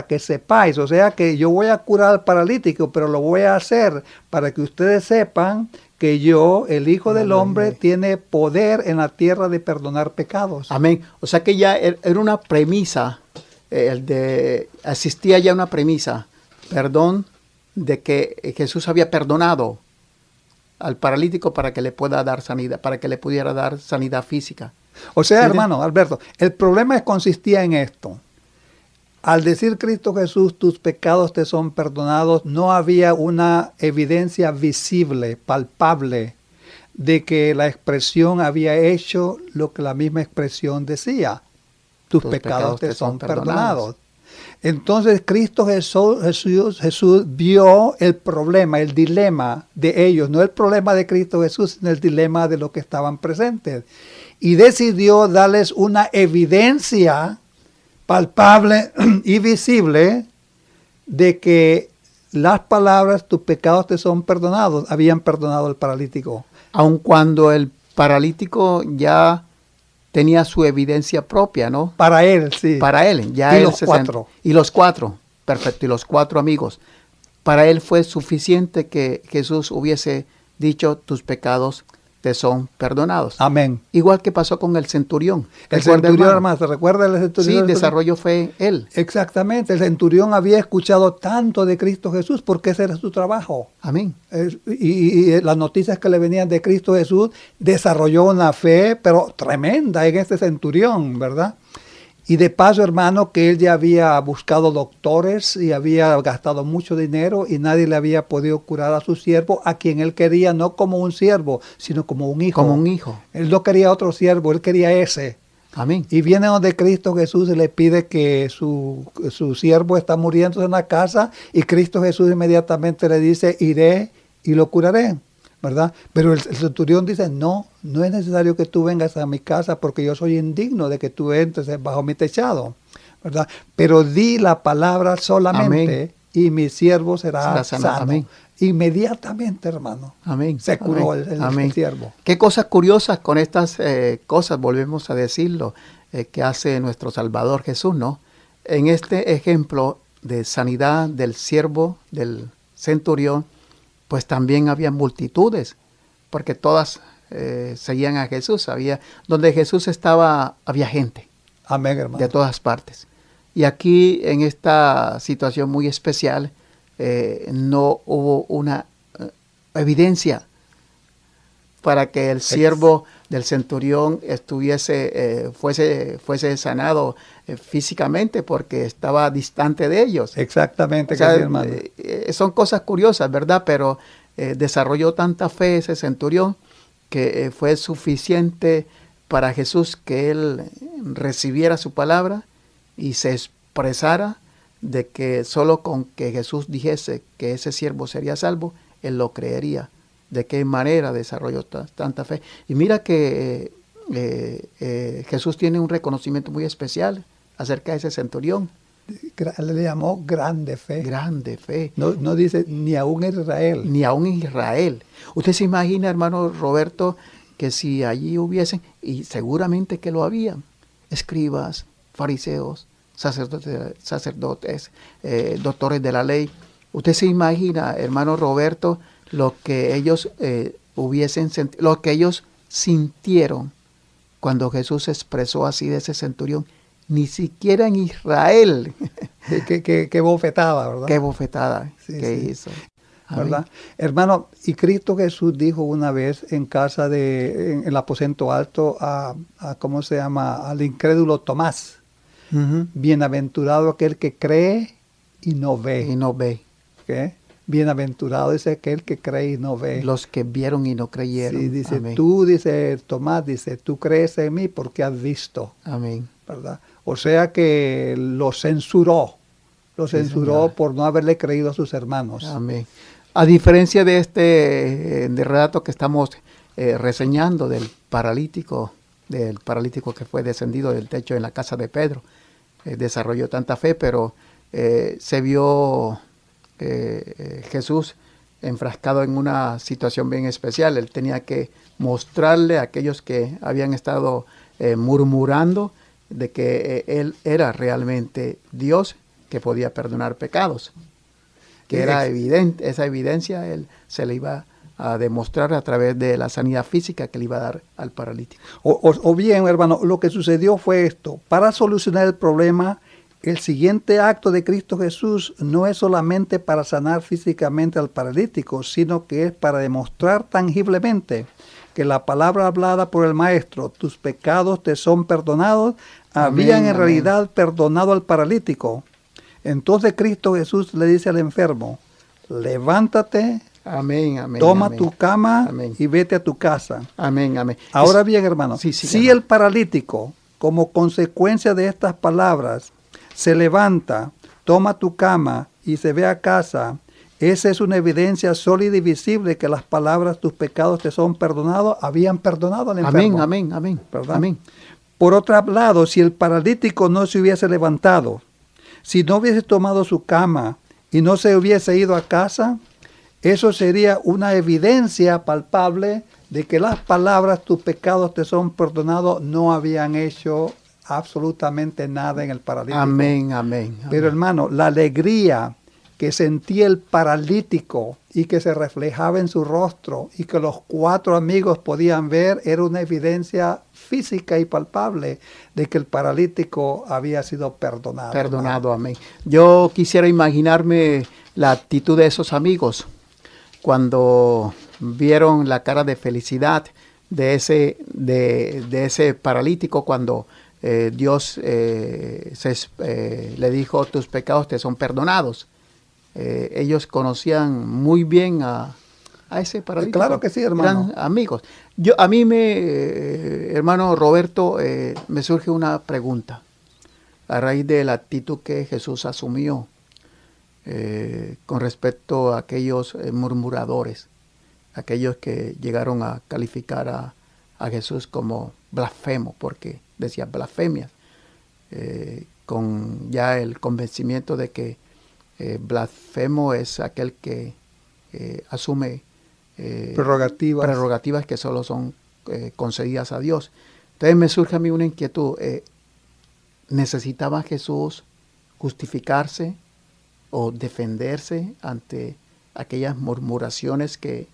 que sepáis. O sea que yo voy a curar al paralítico, pero lo voy a hacer para que ustedes sepan que yo, el Hijo del Hombre, tiene poder en la tierra de perdonar pecados. Amén. O sea que ya era una premisa, existía ya una premisa, perdón, de que Jesús había perdonado al paralítico para que le pueda dar sanidad, para que le pudiera dar sanidad física. O sea, ¿Sí? hermano Alberto, el problema consistía en esto. Al decir Cristo Jesús, tus pecados te son perdonados, no había una evidencia visible, palpable, de que la expresión había hecho lo que la misma expresión decía. Tus pecados te son perdonados. Entonces Cristo Jesús vio el problema, el dilema de ellos, no el problema de Cristo Jesús, sino el dilema de los que estaban presentes. Y decidió darles una evidencia palpable y visible de que las palabras, tus pecados te son perdonados, habían perdonado al paralítico. Aun cuando el paralítico ya tenía su evidencia propia, ¿no? Para él, sí. Para él. Ya y los cuatro. Y los cuatro. Perfecto. Y los cuatro amigos. Para él fue suficiente que Jesús hubiese dicho, tus pecados te son perdonados. Amén. Igual que pasó con el centurión. El centurión, hermano, ¿se recuerda el centurión? Sí, desarrolló fe él. Exactamente. El centurión había escuchado tanto de Cristo Jesús porque ese era su trabajo. Amén. Y las noticias que le venían de Cristo Jesús desarrolló una fe, pero tremenda en este centurión, ¿verdad? Y de paso, hermano, que él ya había buscado doctores y había gastado mucho dinero y nadie le había podido curar a su siervo, a quien él quería no como un siervo, sino como un hijo. Como un hijo. Él no quería otro siervo, él quería ese. Amén. Y viene donde Cristo Jesús y le pide que su siervo está muriendo en la casa, y Cristo Jesús inmediatamente le dice, iré y lo curaré, ¿verdad? Pero el centurión dice, no es necesario que tú vengas a mi casa porque yo soy indigno de que tú entres bajo mi techado, ¿verdad? Pero di la palabra solamente. Amén. Y mi siervo será sano. Amén. Inmediatamente, hermano. Amén. Se curó el siervo. Qué cosas curiosas con estas cosas, volvemos a decirlo, que hace nuestro Salvador Jesús, ¿no? En este ejemplo de sanidad del siervo, del centurión, pues también había multitudes, porque todas seguían a Jesús. Donde Jesús estaba, había gente. Amén, hermano. De todas partes. Y aquí, en esta situación muy especial, no hubo una evidencia para que el siervo del centurión fuese sanado físicamente, porque estaba distante de ellos. Exactamente, o sea, hermano. Son cosas curiosas, ¿verdad? Pero desarrolló tanta fe ese centurión que fue suficiente para Jesús que él recibiera su palabra y se expresara de que solo con que Jesús dijese que ese siervo sería salvo, él lo creería. De qué manera desarrolló tanta fe. Y mira que Jesús tiene un reconocimiento muy especial acerca de ese centurión. Le llamó grande fe. Grande fe. No dice ni aún en Israel. Ni aún en Israel. Usted se imagina, hermano Roberto, que si allí hubiesen, y seguramente que lo habían, escribas, fariseos, sacerdotes, doctores de la ley. Usted se imagina, hermano Roberto, lo que ellos lo que ellos sintieron cuando Jesús expresó así de ese centurión. Ni siquiera en Israel. Qué bofetada, ¿verdad? Qué bofetada hizo. ¿Verdad? Hermano, y Cristo Jesús dijo una vez en en el aposento alto ¿cómo se llama? Al incrédulo Tomás. Uh-huh. Bienaventurado aquel que cree y no ve. Y no ve. ¿Qué? Bienaventurado es aquel que cree y no ve. Los que vieron y no creyeron. Sí, dice, amén. Tomás, tú crees en mí porque has visto. Amén. ¿Verdad? O sea que lo censuró. Lo censuró por no haberle creído a sus hermanos. Amén. A diferencia de este relato que estamos reseñando del paralítico que fue descendido del techo en la casa de Pedro, desarrolló tanta fe, pero se vio Jesús enfrascado en una situación bien especial. Él tenía que mostrarle a aquellos que habían estado murmurando de que él era realmente Dios que podía perdonar pecados. Que era evidente, esa evidencia él se le iba a demostrar a través de la sanidad física que le iba a dar al paralítico. O bien, hermano, lo que sucedió fue esto. Para solucionar el problema, el siguiente acto de Cristo Jesús no es solamente para sanar físicamente al paralítico, sino que es para demostrar tangiblemente que la palabra hablada por el Maestro, tus pecados te son perdonados, habían en realidad perdonado al paralítico. Entonces Cristo Jesús le dice al enfermo, levántate, toma tu cama y vete a tu casa. Amén. Ahora bien, hermano, si el paralítico, como consecuencia de estas palabras, se levanta, toma tu cama y se ve a casa, esa es una evidencia sólida y visible que las palabras, tus pecados te son perdonados, habían perdonado al enfermo. Amén. ¿Verdad? Amén. Por otro lado, si el paralítico no se hubiese levantado, si no hubiese tomado su cama y no se hubiese ido a casa, eso sería una evidencia palpable de que las palabras, tus pecados te son perdonados, no habían hecho absolutamente nada en el paralítico. Amén. Pero hermano, la alegría que sentía el paralítico y que se reflejaba en su rostro y que los 4 amigos podían ver, era una evidencia física y palpable de que el paralítico había sido perdonado. Perdonado, amén. Yo quisiera imaginarme la actitud de esos amigos cuando vieron la cara de felicidad de ese paralítico cuando Dios le dijo, tus pecados te son perdonados. Ellos conocían muy bien a ese paralítico. Claro que sí, hermano. Eran amigos. A mí, hermano Roberto, me surge una pregunta a raíz de la actitud que Jesús asumió con respecto a aquellos murmuradores, aquellos que llegaron a calificar a Jesús como blasfemo, porque decía blasfemias, con ya el convencimiento de que blasfemo es aquel que asume prerrogativas que solo son concedidas a Dios. Entonces me surge a mí una inquietud. ¿Necesitaba Jesús justificarse o defenderse ante aquellas murmuraciones que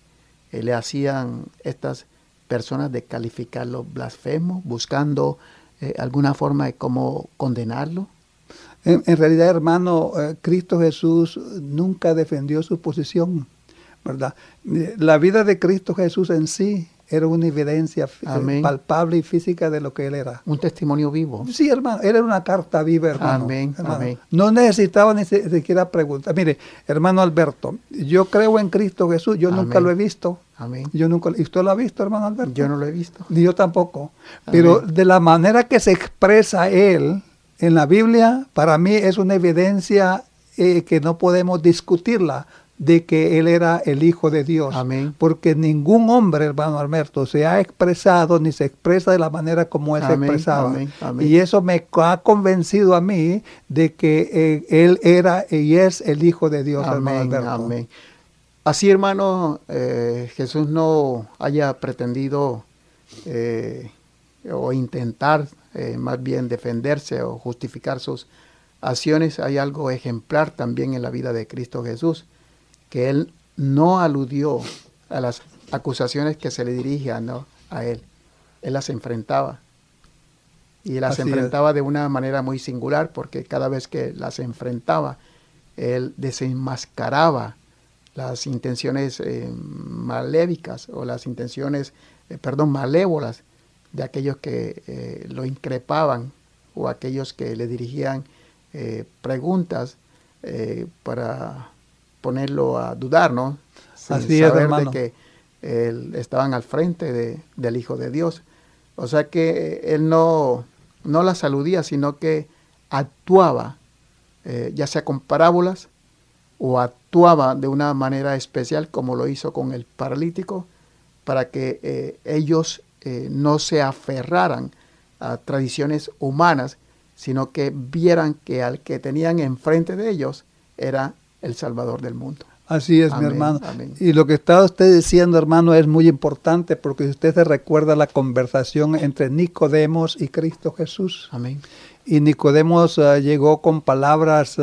le hacían estas personas de calificarlo blasfemo, buscando alguna forma de cómo condenarlo? En realidad, hermano, Cristo Jesús nunca defendió su posición, ¿verdad? La vida de Cristo Jesús en sí era una evidencia palpable y física de lo que Él era. Un testimonio vivo. Sí, hermano, Él era una carta viva, hermano. Amén, hermano. amén. No necesitaba ni siquiera preguntar. Mire, hermano Alberto, yo creo en Cristo Jesús, yo nunca lo he visto. Amén. ¿Y usted lo ha visto, hermano Alberto? Yo no lo he visto. Ni yo tampoco. Pero de la manera que se expresa Él en la Biblia, para mí es una evidencia que no podemos discutirla, de que Él era el Hijo de Dios. Amén. Porque ningún hombre, hermano Alberto, se ha expresado ni se expresa de la manera como Él se expresaba. Amén, amén. Y eso me ha convencido a mí de que Él era y es el Hijo de Dios, hermano Alberto. Amén. Así, hermano, Jesús no haya pretendido o intentar más bien defenderse o justificar sus acciones. Hay algo ejemplar también en la vida de Cristo Jesús, que Él no aludió a las acusaciones que se le dirigían, ¿no?, a Él. Él las enfrentaba. Y las enfrentaba de una manera muy singular, porque cada vez que las enfrentaba, Él desenmascaraba las intenciones maléficas o las intenciones, malévolas de aquellos que lo increpaban o aquellos que le dirigían preguntas para ponerlo a dudar, ¿no? Sin Así es, saber hermano. de que estaban al frente del Hijo de Dios. O sea que Él no las aludía, sino que actuaba, ya sea con parábolas, o actuaba de una manera especial, como lo hizo con el paralítico, para que ellos no se aferraran a tradiciones humanas, sino que vieran que al que tenían enfrente de ellos era el Salvador del mundo. Así es, Amén, mi hermano. amén. Y lo que está usted diciendo, hermano, es muy importante, porque si usted se recuerda la conversación entre Nicodemos y Cristo Jesús. Amén. Y Nicodemos llegó con palabras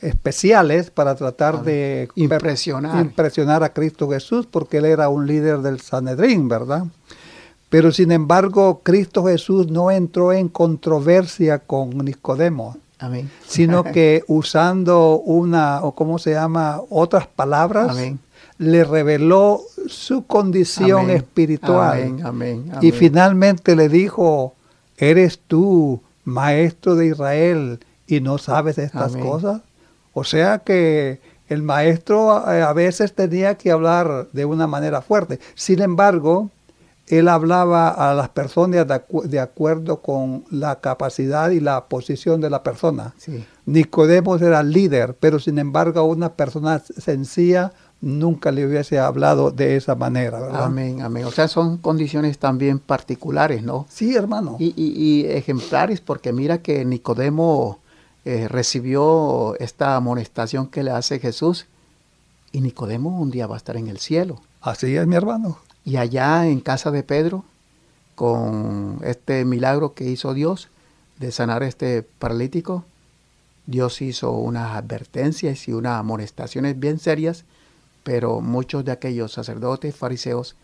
especiales para tratar de impresionar a Cristo Jesús, porque él era un líder del Sanedrín, ¿verdad? Pero sin embargo, Cristo Jesús no entró en controversia con Nicodemo. Amén. Sino que usando otras palabras, amén, le reveló su condición espiritual. Amén, amén, amén. Y finalmente le dijo, ¿eres tú maestro de Israel y no sabes estas cosas? O sea que el maestro a veces tenía que hablar de una manera fuerte. Sin embargo, él hablaba a las personas de acuerdo con la capacidad y la posición de la persona. Sí. Nicodemos era líder, pero sin embargo a una persona sencilla nunca le hubiese hablado de esa manera, ¿verdad? Amén, amén. O sea, son condiciones también particulares, ¿no? Sí, hermano. Y ejemplares, porque mira que Nicodemo recibió esta amonestación que le hace Jesús, y Nicodemo un día va a estar en el cielo. Así es, mi hermano. Y allá en casa de Pedro, con este milagro que hizo Dios de sanar a este paralítico, Dios hizo unas advertencias y unas amonestaciones bien serias, pero muchos de aquellos sacerdotes, fariseos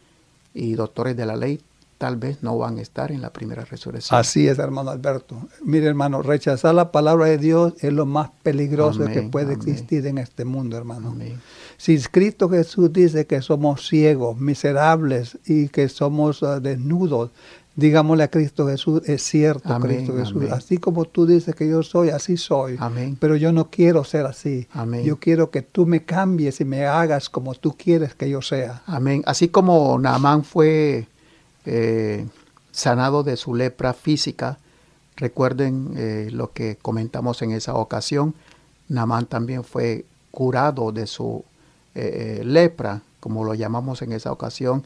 y doctores de la ley tal vez no van a estar en la primera resurrección. Así es, hermano Alberto. Mire, hermano, rechazar la palabra de Dios es lo más peligroso que puede existir en este mundo, hermano. Amén. Si Cristo Jesús dice que somos ciegos, miserables y que somos desnudos, Digámosle a Cristo Jesús, es cierto, Amén, Cristo Jesús, amén. así como tú dices que yo soy, así soy. Amén. Pero yo no quiero ser así. Amén. Yo quiero que tú me cambies y me hagas como tú quieres que yo sea. Amén. Así como Naamán fue sanado de su lepra física, recuerden lo que comentamos en esa ocasión, Naamán también fue curado de su lepra, como lo llamamos en esa ocasión,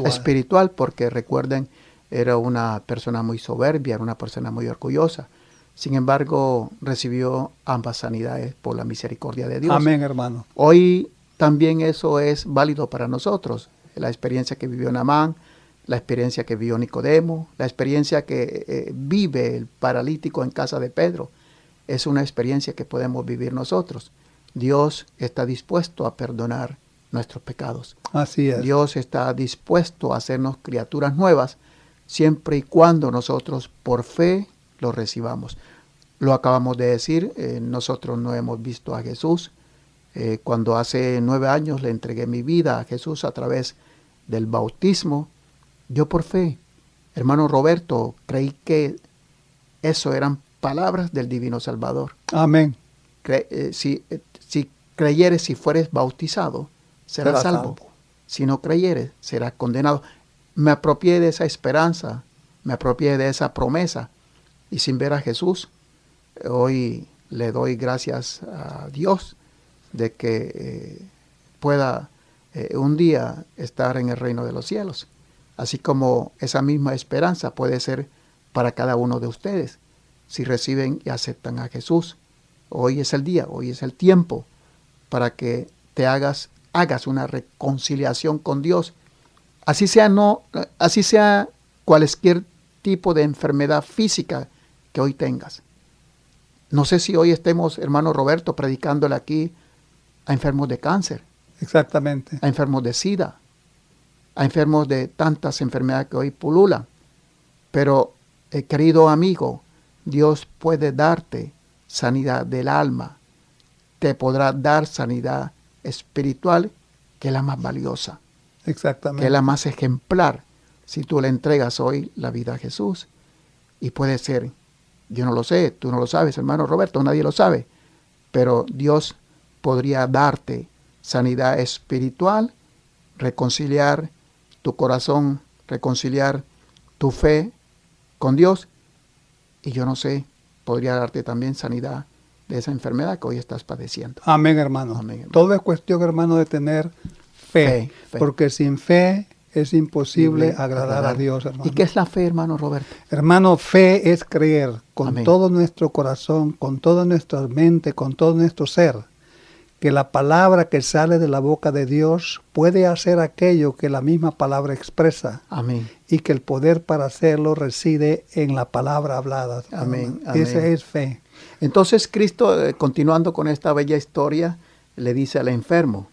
espiritual, porque recuerden, era una persona muy soberbia, era una persona muy orgullosa. Sin embargo, recibió ambas sanidades por la misericordia de Dios. Amén, hermano. Hoy también eso es válido para nosotros. La experiencia que vivió Naamán, la experiencia que vivió Nicodemo, la experiencia que vive el paralítico en casa de Pedro, es una experiencia que podemos vivir nosotros. Dios está dispuesto a perdonar nuestros pecados. Así es. Dios está dispuesto a hacernos criaturas nuevas siempre y cuando nosotros por fe lo recibamos. Lo acabamos de decir, nosotros no hemos visto a Jesús. Cuando hace 9 años le entregué mi vida a Jesús a través del bautismo, yo por fe, hermano Roberto, creí que eso eran palabras del Divino Salvador. Amén. Si creyeres, si fueres bautizado, serás salvo. Si no creyeres, serás condenado. Me apropié de esa esperanza, me apropié de esa promesa. Y sin ver a Jesús, hoy le doy gracias a Dios de que pueda un día estar en el reino de los cielos. Así como esa misma esperanza puede ser para cada uno de ustedes, si reciben y aceptan a Jesús. Hoy es el día, hoy es el tiempo para que te hagas una reconciliación con Dios. Así sea cualquier tipo de enfermedad física que hoy tengas. No sé si hoy estemos, hermano Roberto, predicándole aquí a enfermos de cáncer. Exactamente. A enfermos de SIDA, a enfermos de tantas enfermedades que hoy pululan. Pero, querido amigo, Dios puede darte sanidad del alma. Te podrá dar sanidad espiritual, que es la más valiosa. Exactamente. Que es la más ejemplar, si tú le entregas hoy la vida a Jesús. Y puede ser, yo no lo sé, tú no lo sabes, hermano Roberto, nadie lo sabe, pero Dios podría darte sanidad espiritual, reconciliar tu corazón, reconciliar tu fe con Dios, y yo no sé, podría darte también sanidad de esa enfermedad que hoy estás padeciendo. Amén, hermano. Amén, hermano. Todo es cuestión, hermano, de tener fe. Porque sin fe es imposible agradar a Dios, hermano. ¿Y qué es la fe, hermano Roberto? Hermano, fe es creer con Amén. todo nuestro corazón, con toda nuestra mente, con todo nuestro ser, que la palabra que sale de la boca de Dios puede hacer aquello que la misma palabra expresa. Amén. Y que el poder para hacerlo reside en la palabra hablada. Amén. Esa es fe. Entonces Cristo, continuando con esta bella historia, le dice al enfermo,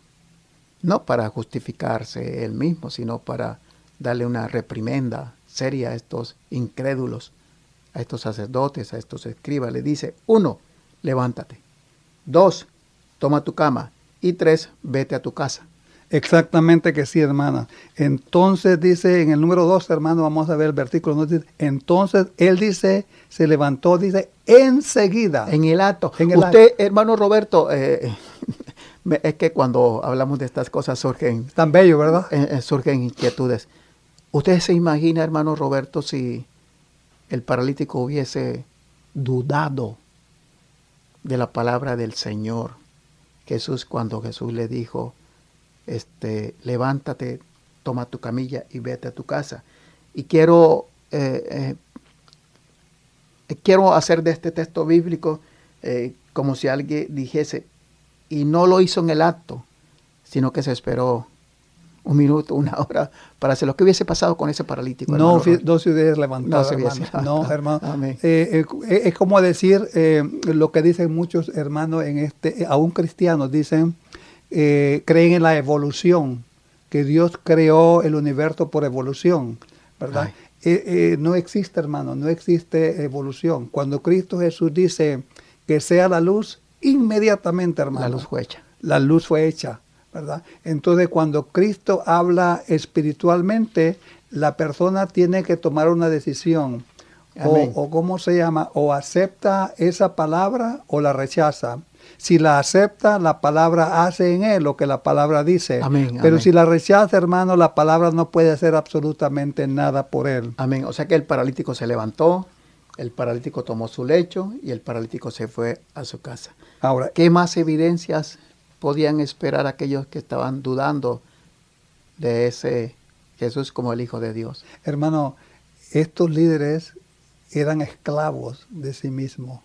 no para justificarse él mismo, sino para darle una reprimenda seria a estos incrédulos, a estos sacerdotes, a estos escribas. Le dice, 1, levántate. 2, toma tu cama. Y 3, vete a tu casa. Exactamente que sí, hermana. Entonces dice en el número 2, hermano, vamos a ver el versículo. Entonces él dice, se levantó, dice, enseguida. En el acto. Usted, hermano Roberto, es que cuando hablamos de estas cosas surgen... Tan bello, ¿verdad? Surgen inquietudes. ¿Usted se imagina, hermano Roberto, si el paralítico hubiese dudado de la palabra del Señor? Jesús, cuando Jesús le dijo, levántate, toma tu camilla y vete a tu casa. Y quiero hacer de este texto bíblico como si alguien dijese, y no lo hizo en el acto, sino que se esperó 1 minuto, 1 hora para hacer lo que hubiese pasado con ese paralítico. No se hubiese levantado, no se hubiese levantado. No, hermano. Amén. Es como decir lo que dicen muchos hermanos aún cristianos, dicen, creen en la evolución, que Dios creó el universo por evolución, ¿verdad? No existe, hermano, no existe evolución. Cuando Cristo Jesús dice que sea la luz, inmediatamente, hermano, la luz fue hecha. La luz fue hecha, ¿verdad? Entonces, cuando Cristo habla espiritualmente, la persona tiene que tomar una decisión. Amén. O ¿cómo se llama? O acepta esa palabra o la rechaza. Si la acepta, la palabra hace en él lo que la palabra dice. Amén, Pero amén. si la rechaza, hermano, la palabra no puede hacer absolutamente nada por él. Amén. O sea que el paralítico se levantó, el paralítico tomó su lecho y el paralítico se fue a su casa. Ahora, ¿Qué más evidencias podían esperar aquellos que estaban dudando de ese Jesús como el Hijo de Dios? hermano, estos líderes eran esclavos de sí mismos.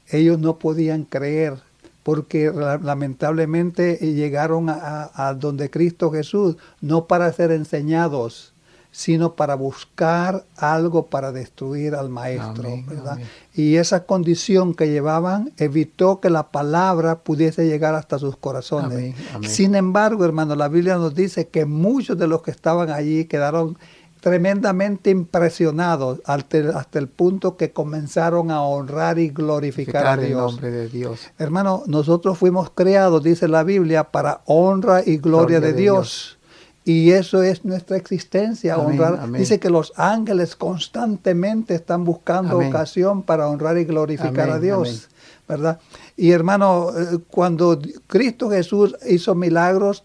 Ellos no podían creer porque lamentablemente llegaron a donde Cristo Jesús, no para ser enseñados, sino para buscar algo para destruir al maestro, Amén, ¿verdad? amén. Y esa condición que llevaban evitó que la palabra pudiese llegar hasta sus corazones. Amén, amén. Sin embargo, hermano, la Biblia nos dice que muchos de los que estaban allí quedaron tremendamente impresionados hasta el punto que comenzaron a honrar y glorificar a el Dios. nombre de Dios. Hermano, nosotros fuimos creados, dice la Biblia, para honra y gloria de Dios. Y eso es nuestra existencia, Amén, honrar. amén. Dice que los ángeles constantemente están buscando Amén. ocasión para honrar y glorificar Amén, a Dios, amén. ¿verdad? Y hermano, cuando Cristo Jesús hizo milagros,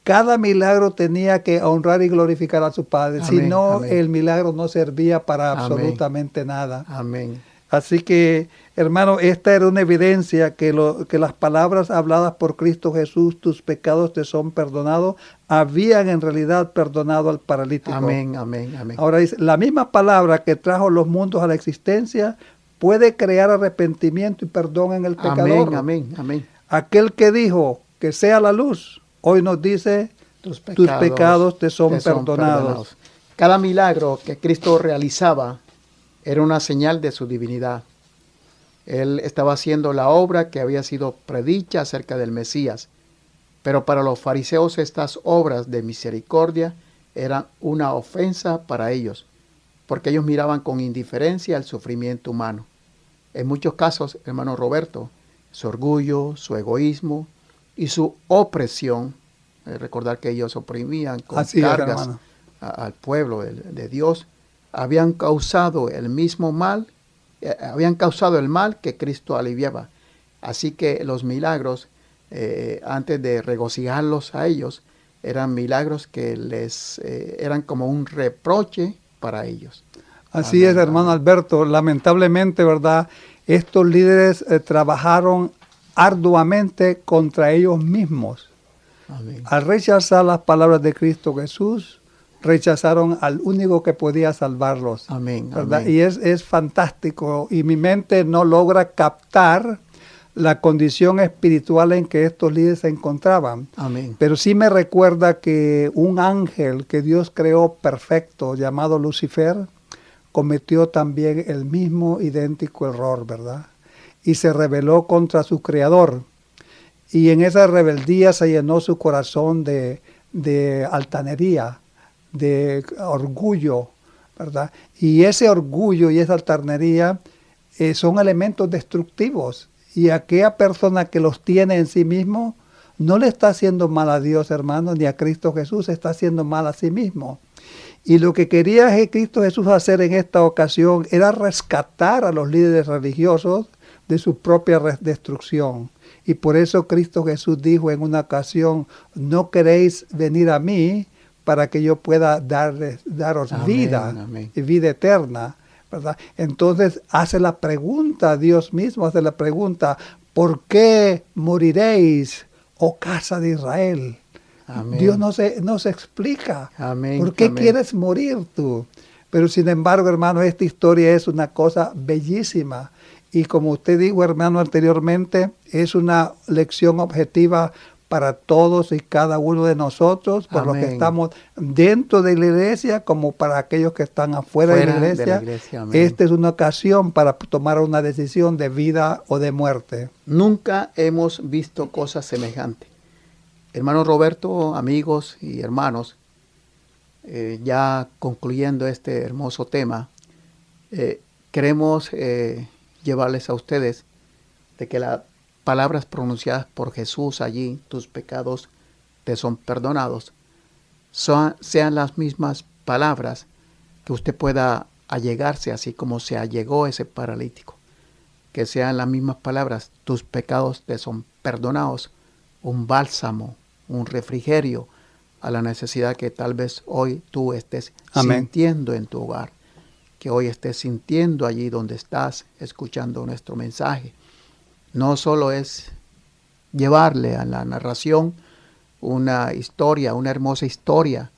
cada milagro tenía que honrar y glorificar a su Padre. Si Amén, no, amén. el milagro no servía para Amén. absolutamente nada. Amén. Así que, hermano, esta era una evidencia que las palabras habladas por Cristo Jesús, tus pecados te son perdonados, habían en realidad perdonado al paralítico. Amén, amén, amén. Ahora dice, la misma palabra que trajo los mundos a la existencia puede crear arrepentimiento y perdón en el pecador. Amén, amén, amén. Aquel que dijo que sea la luz, hoy nos dice, tus pecados te son perdonados. Cada milagro que Cristo realizaba era una señal de su divinidad. Él estaba haciendo la obra que había sido predicha acerca del Mesías. Pero para los fariseos estas obras de misericordia eran una ofensa para ellos, porque ellos miraban con indiferencia el sufrimiento humano. En muchos casos, hermano Roberto, su orgullo, su egoísmo y su opresión, recordar que ellos oprimían con cargas al pueblo de Dios, habían causado el mismo mal, habían causado el mal que Cristo aliviaba. Así que los milagros, antes de regocijarlos a ellos, eran milagros que les eran como un reproche para ellos. Así es, hermano Alberto. Lamentablemente, ¿verdad? Estos líderes trabajaron arduamente contra ellos mismos. Amén. Al rechazar las palabras de Cristo Jesús, rechazaron al único que podía salvarlos. Amén, ¿verdad? amén. Y es fantástico. Y mi mente no logra captar la condición espiritual en que estos líderes se encontraban. Amén. Pero sí me recuerda que un ángel que Dios creó perfecto, llamado Lucifer, cometió también el mismo idéntico error, ¿verdad? Y se rebeló contra su creador. Y en esa rebeldía se llenó su corazón de altanería, de orgullo, ¿verdad? Y ese orgullo y esa altanería son elementos destructivos. Y aquella persona que los tiene en sí mismo no le está haciendo mal a Dios, hermano, ni a Cristo Jesús, está haciendo mal a sí mismo. Y lo que quería Cristo Jesús hacer en esta ocasión era rescatar a los líderes religiosos de su propia destrucción. Y por eso Cristo Jesús dijo en una ocasión, no queréis venir a mí para que yo pueda daros Amén, vida amén. y vida eterna, ¿verdad? Entonces hace la pregunta, Dios mismo hace la pregunta, ¿por qué moriréis, oh casa de Israel? Amén. Dios no se explica. Amén, ¿Por qué amén. quieres morir tú? Pero sin embargo, hermano, esta historia es una cosa bellísima. Y como usted dijo, hermano, anteriormente, es una lección objetiva para todos y cada uno de nosotros, por los que Amén. estamos dentro de la iglesia, como para aquellos que están afuera de la iglesia. Amén. Esta es una ocasión para tomar una decisión de vida o de muerte. Nunca hemos visto cosas semejantes. Hermano Roberto, amigos y hermanos, ya concluyendo este hermoso tema, queremos llevarles a ustedes de que las palabras pronunciadas por Jesús allí, tus pecados te son perdonados, sean las mismas palabras, que usted pueda allegarse así como se allegó ese paralítico. Que sean las mismas palabras, tus pecados te son perdonados, un bálsamo, un refrigerio a la necesidad que tal vez hoy tú estés Amén. sintiendo en tu hogar, que hoy estés sintiendo allí donde estás escuchando nuestro mensaje. No solo es llevarle a la narración una historia, una hermosa historia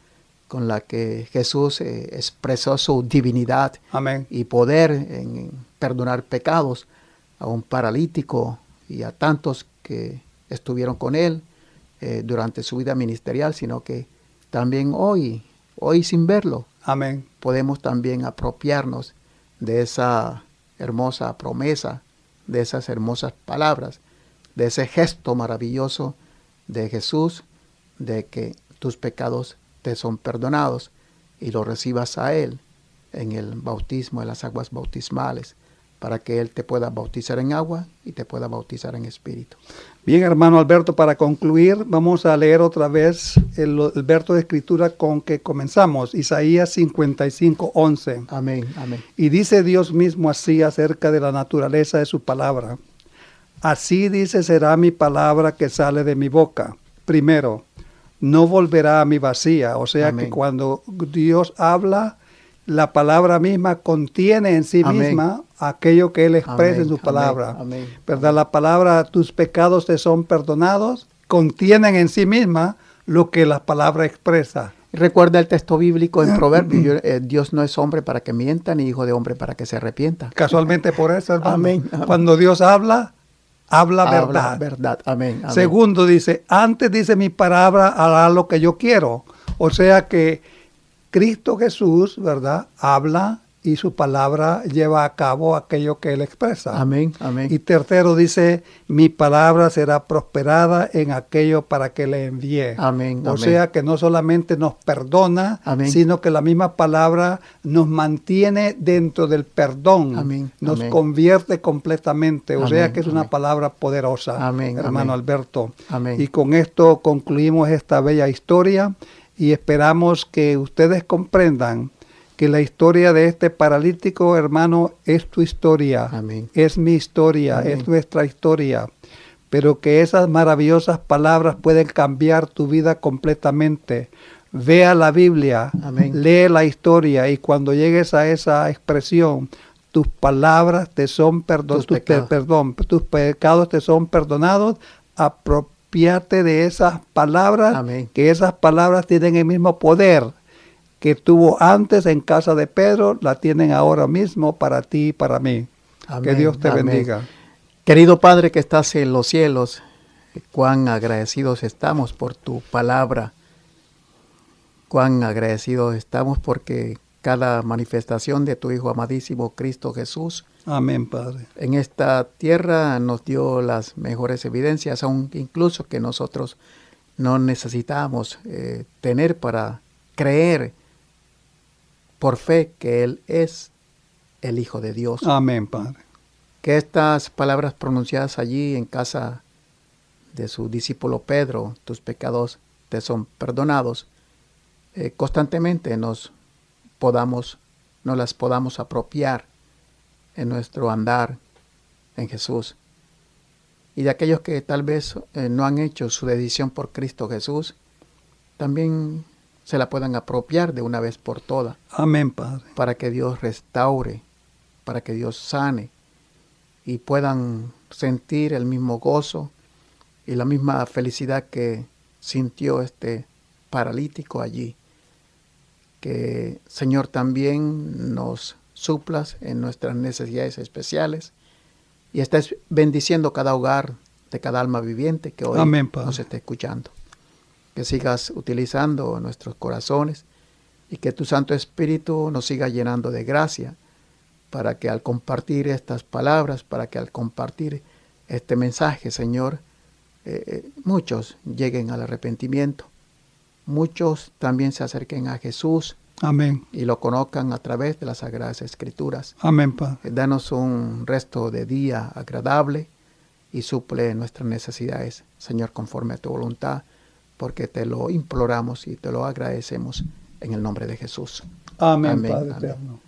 con la que Jesús expresó su divinidad Amén. y poder en perdonar pecados a un paralítico y a tantos que estuvieron con él durante su vida ministerial, sino que también hoy sin verlo, Amén. podemos también apropiarnos de esa hermosa promesa, de esas hermosas palabras, de ese gesto maravilloso de Jesús, de que tus pecados te son perdonados y lo recibas a Él en el bautismo, en las aguas bautismales, para que Él te pueda bautizar en agua y te pueda bautizar en espíritu. Bien, hermano Alberto, para concluir, vamos a leer otra vez el verso de escritura con que comenzamos, Isaías 55:11. Amén, amén. Y dice Dios mismo así acerca de la naturaleza de su palabra. Así dice será mi palabra que sale de mi boca. Primero, no volverá a mi vacía. O sea Amén. que cuando Dios habla, la palabra misma contiene en sí Amén. misma aquello que Él expresa Amén, en su palabra. amén, amén. ¿Verdad? La palabra, tus pecados te son perdonados, contienen en sí misma lo que la palabra expresa. Recuerda el texto bíblico en Proverbios, Dios no es hombre para que mienta, ni hijo de hombre para que se arrepienta. Casualmente por eso, hermano. Amén, amén. Cuando Dios habla verdad. verdad. Amén, amén. Segundo, dice, antes dice mi palabra hará lo que yo quiero. O sea que Cristo Jesús, ¿verdad? Habla y su palabra lleva a cabo aquello que Él expresa. Amén, amén. Y tercero dice, mi palabra será prosperada en aquello para que le envié. Amén, O amén. sea que no solamente nos perdona, Amén. sino que la misma palabra nos mantiene dentro del perdón. Amén, Nos amén. convierte completamente. O sea Amén, que es una amén. palabra poderosa, Amén, hermano amén. Alberto. Amén. Y con esto concluimos esta bella historia y esperamos que ustedes comprendan que la historia de este paralítico, hermano, es tu historia, Amén. es mi historia, Amén. es nuestra historia, pero que esas maravillosas palabras pueden cambiar tu vida completamente. Vea la Biblia, Amén. lee la historia y cuando llegues a esa expresión, tus palabras te son Tus pecados. tus pecados te son perdonados, apropiate de esas palabras, Amén. que esas palabras tienen el mismo poder que tuvo antes en casa de Pedro, la tienen ahora mismo para ti y para mí. Amén, Que Dios te amén. bendiga. Querido Padre que estás en los cielos, cuán agradecidos estamos por tu palabra. Cuán agradecidos estamos porque cada manifestación de tu Hijo amadísimo Cristo Jesús Amén, Padre. en esta tierra nos dio las mejores evidencias, aun incluso que nosotros no necesitamos tener para creer por fe que Él es el Hijo de Dios. Amén, Padre. Que estas palabras pronunciadas allí en casa de su discípulo Pedro, tus pecados te son perdonados, constantemente nos las podamos apropiar en nuestro andar en Jesús. Y de aquellos que tal vez no han hecho su decisión por Cristo Jesús, también se la puedan apropiar de una vez por todas, Amén, Padre. para que Dios restaure, para que Dios sane y puedan sentir el mismo gozo y la misma felicidad que sintió este paralítico allí. Que, Señor, también nos suplas en nuestras necesidades especiales y estés bendiciendo cada hogar de cada alma viviente que hoy Amén, Padre. nos esté escuchando. Que sigas utilizando nuestros corazones y que tu Santo Espíritu nos siga llenando de gracia para que al compartir estas palabras, para que al compartir este mensaje, Señor, muchos lleguen al arrepentimiento, muchos también se acerquen a Jesús Amén. y lo conozcan a través de las Sagradas Escrituras. Amén, Padre. Danos un resto de día agradable y suple nuestras necesidades, Señor, conforme a tu voluntad, porque te lo imploramos y te lo agradecemos en el nombre de Jesús. Amén, Amén, Padre amén. eterno.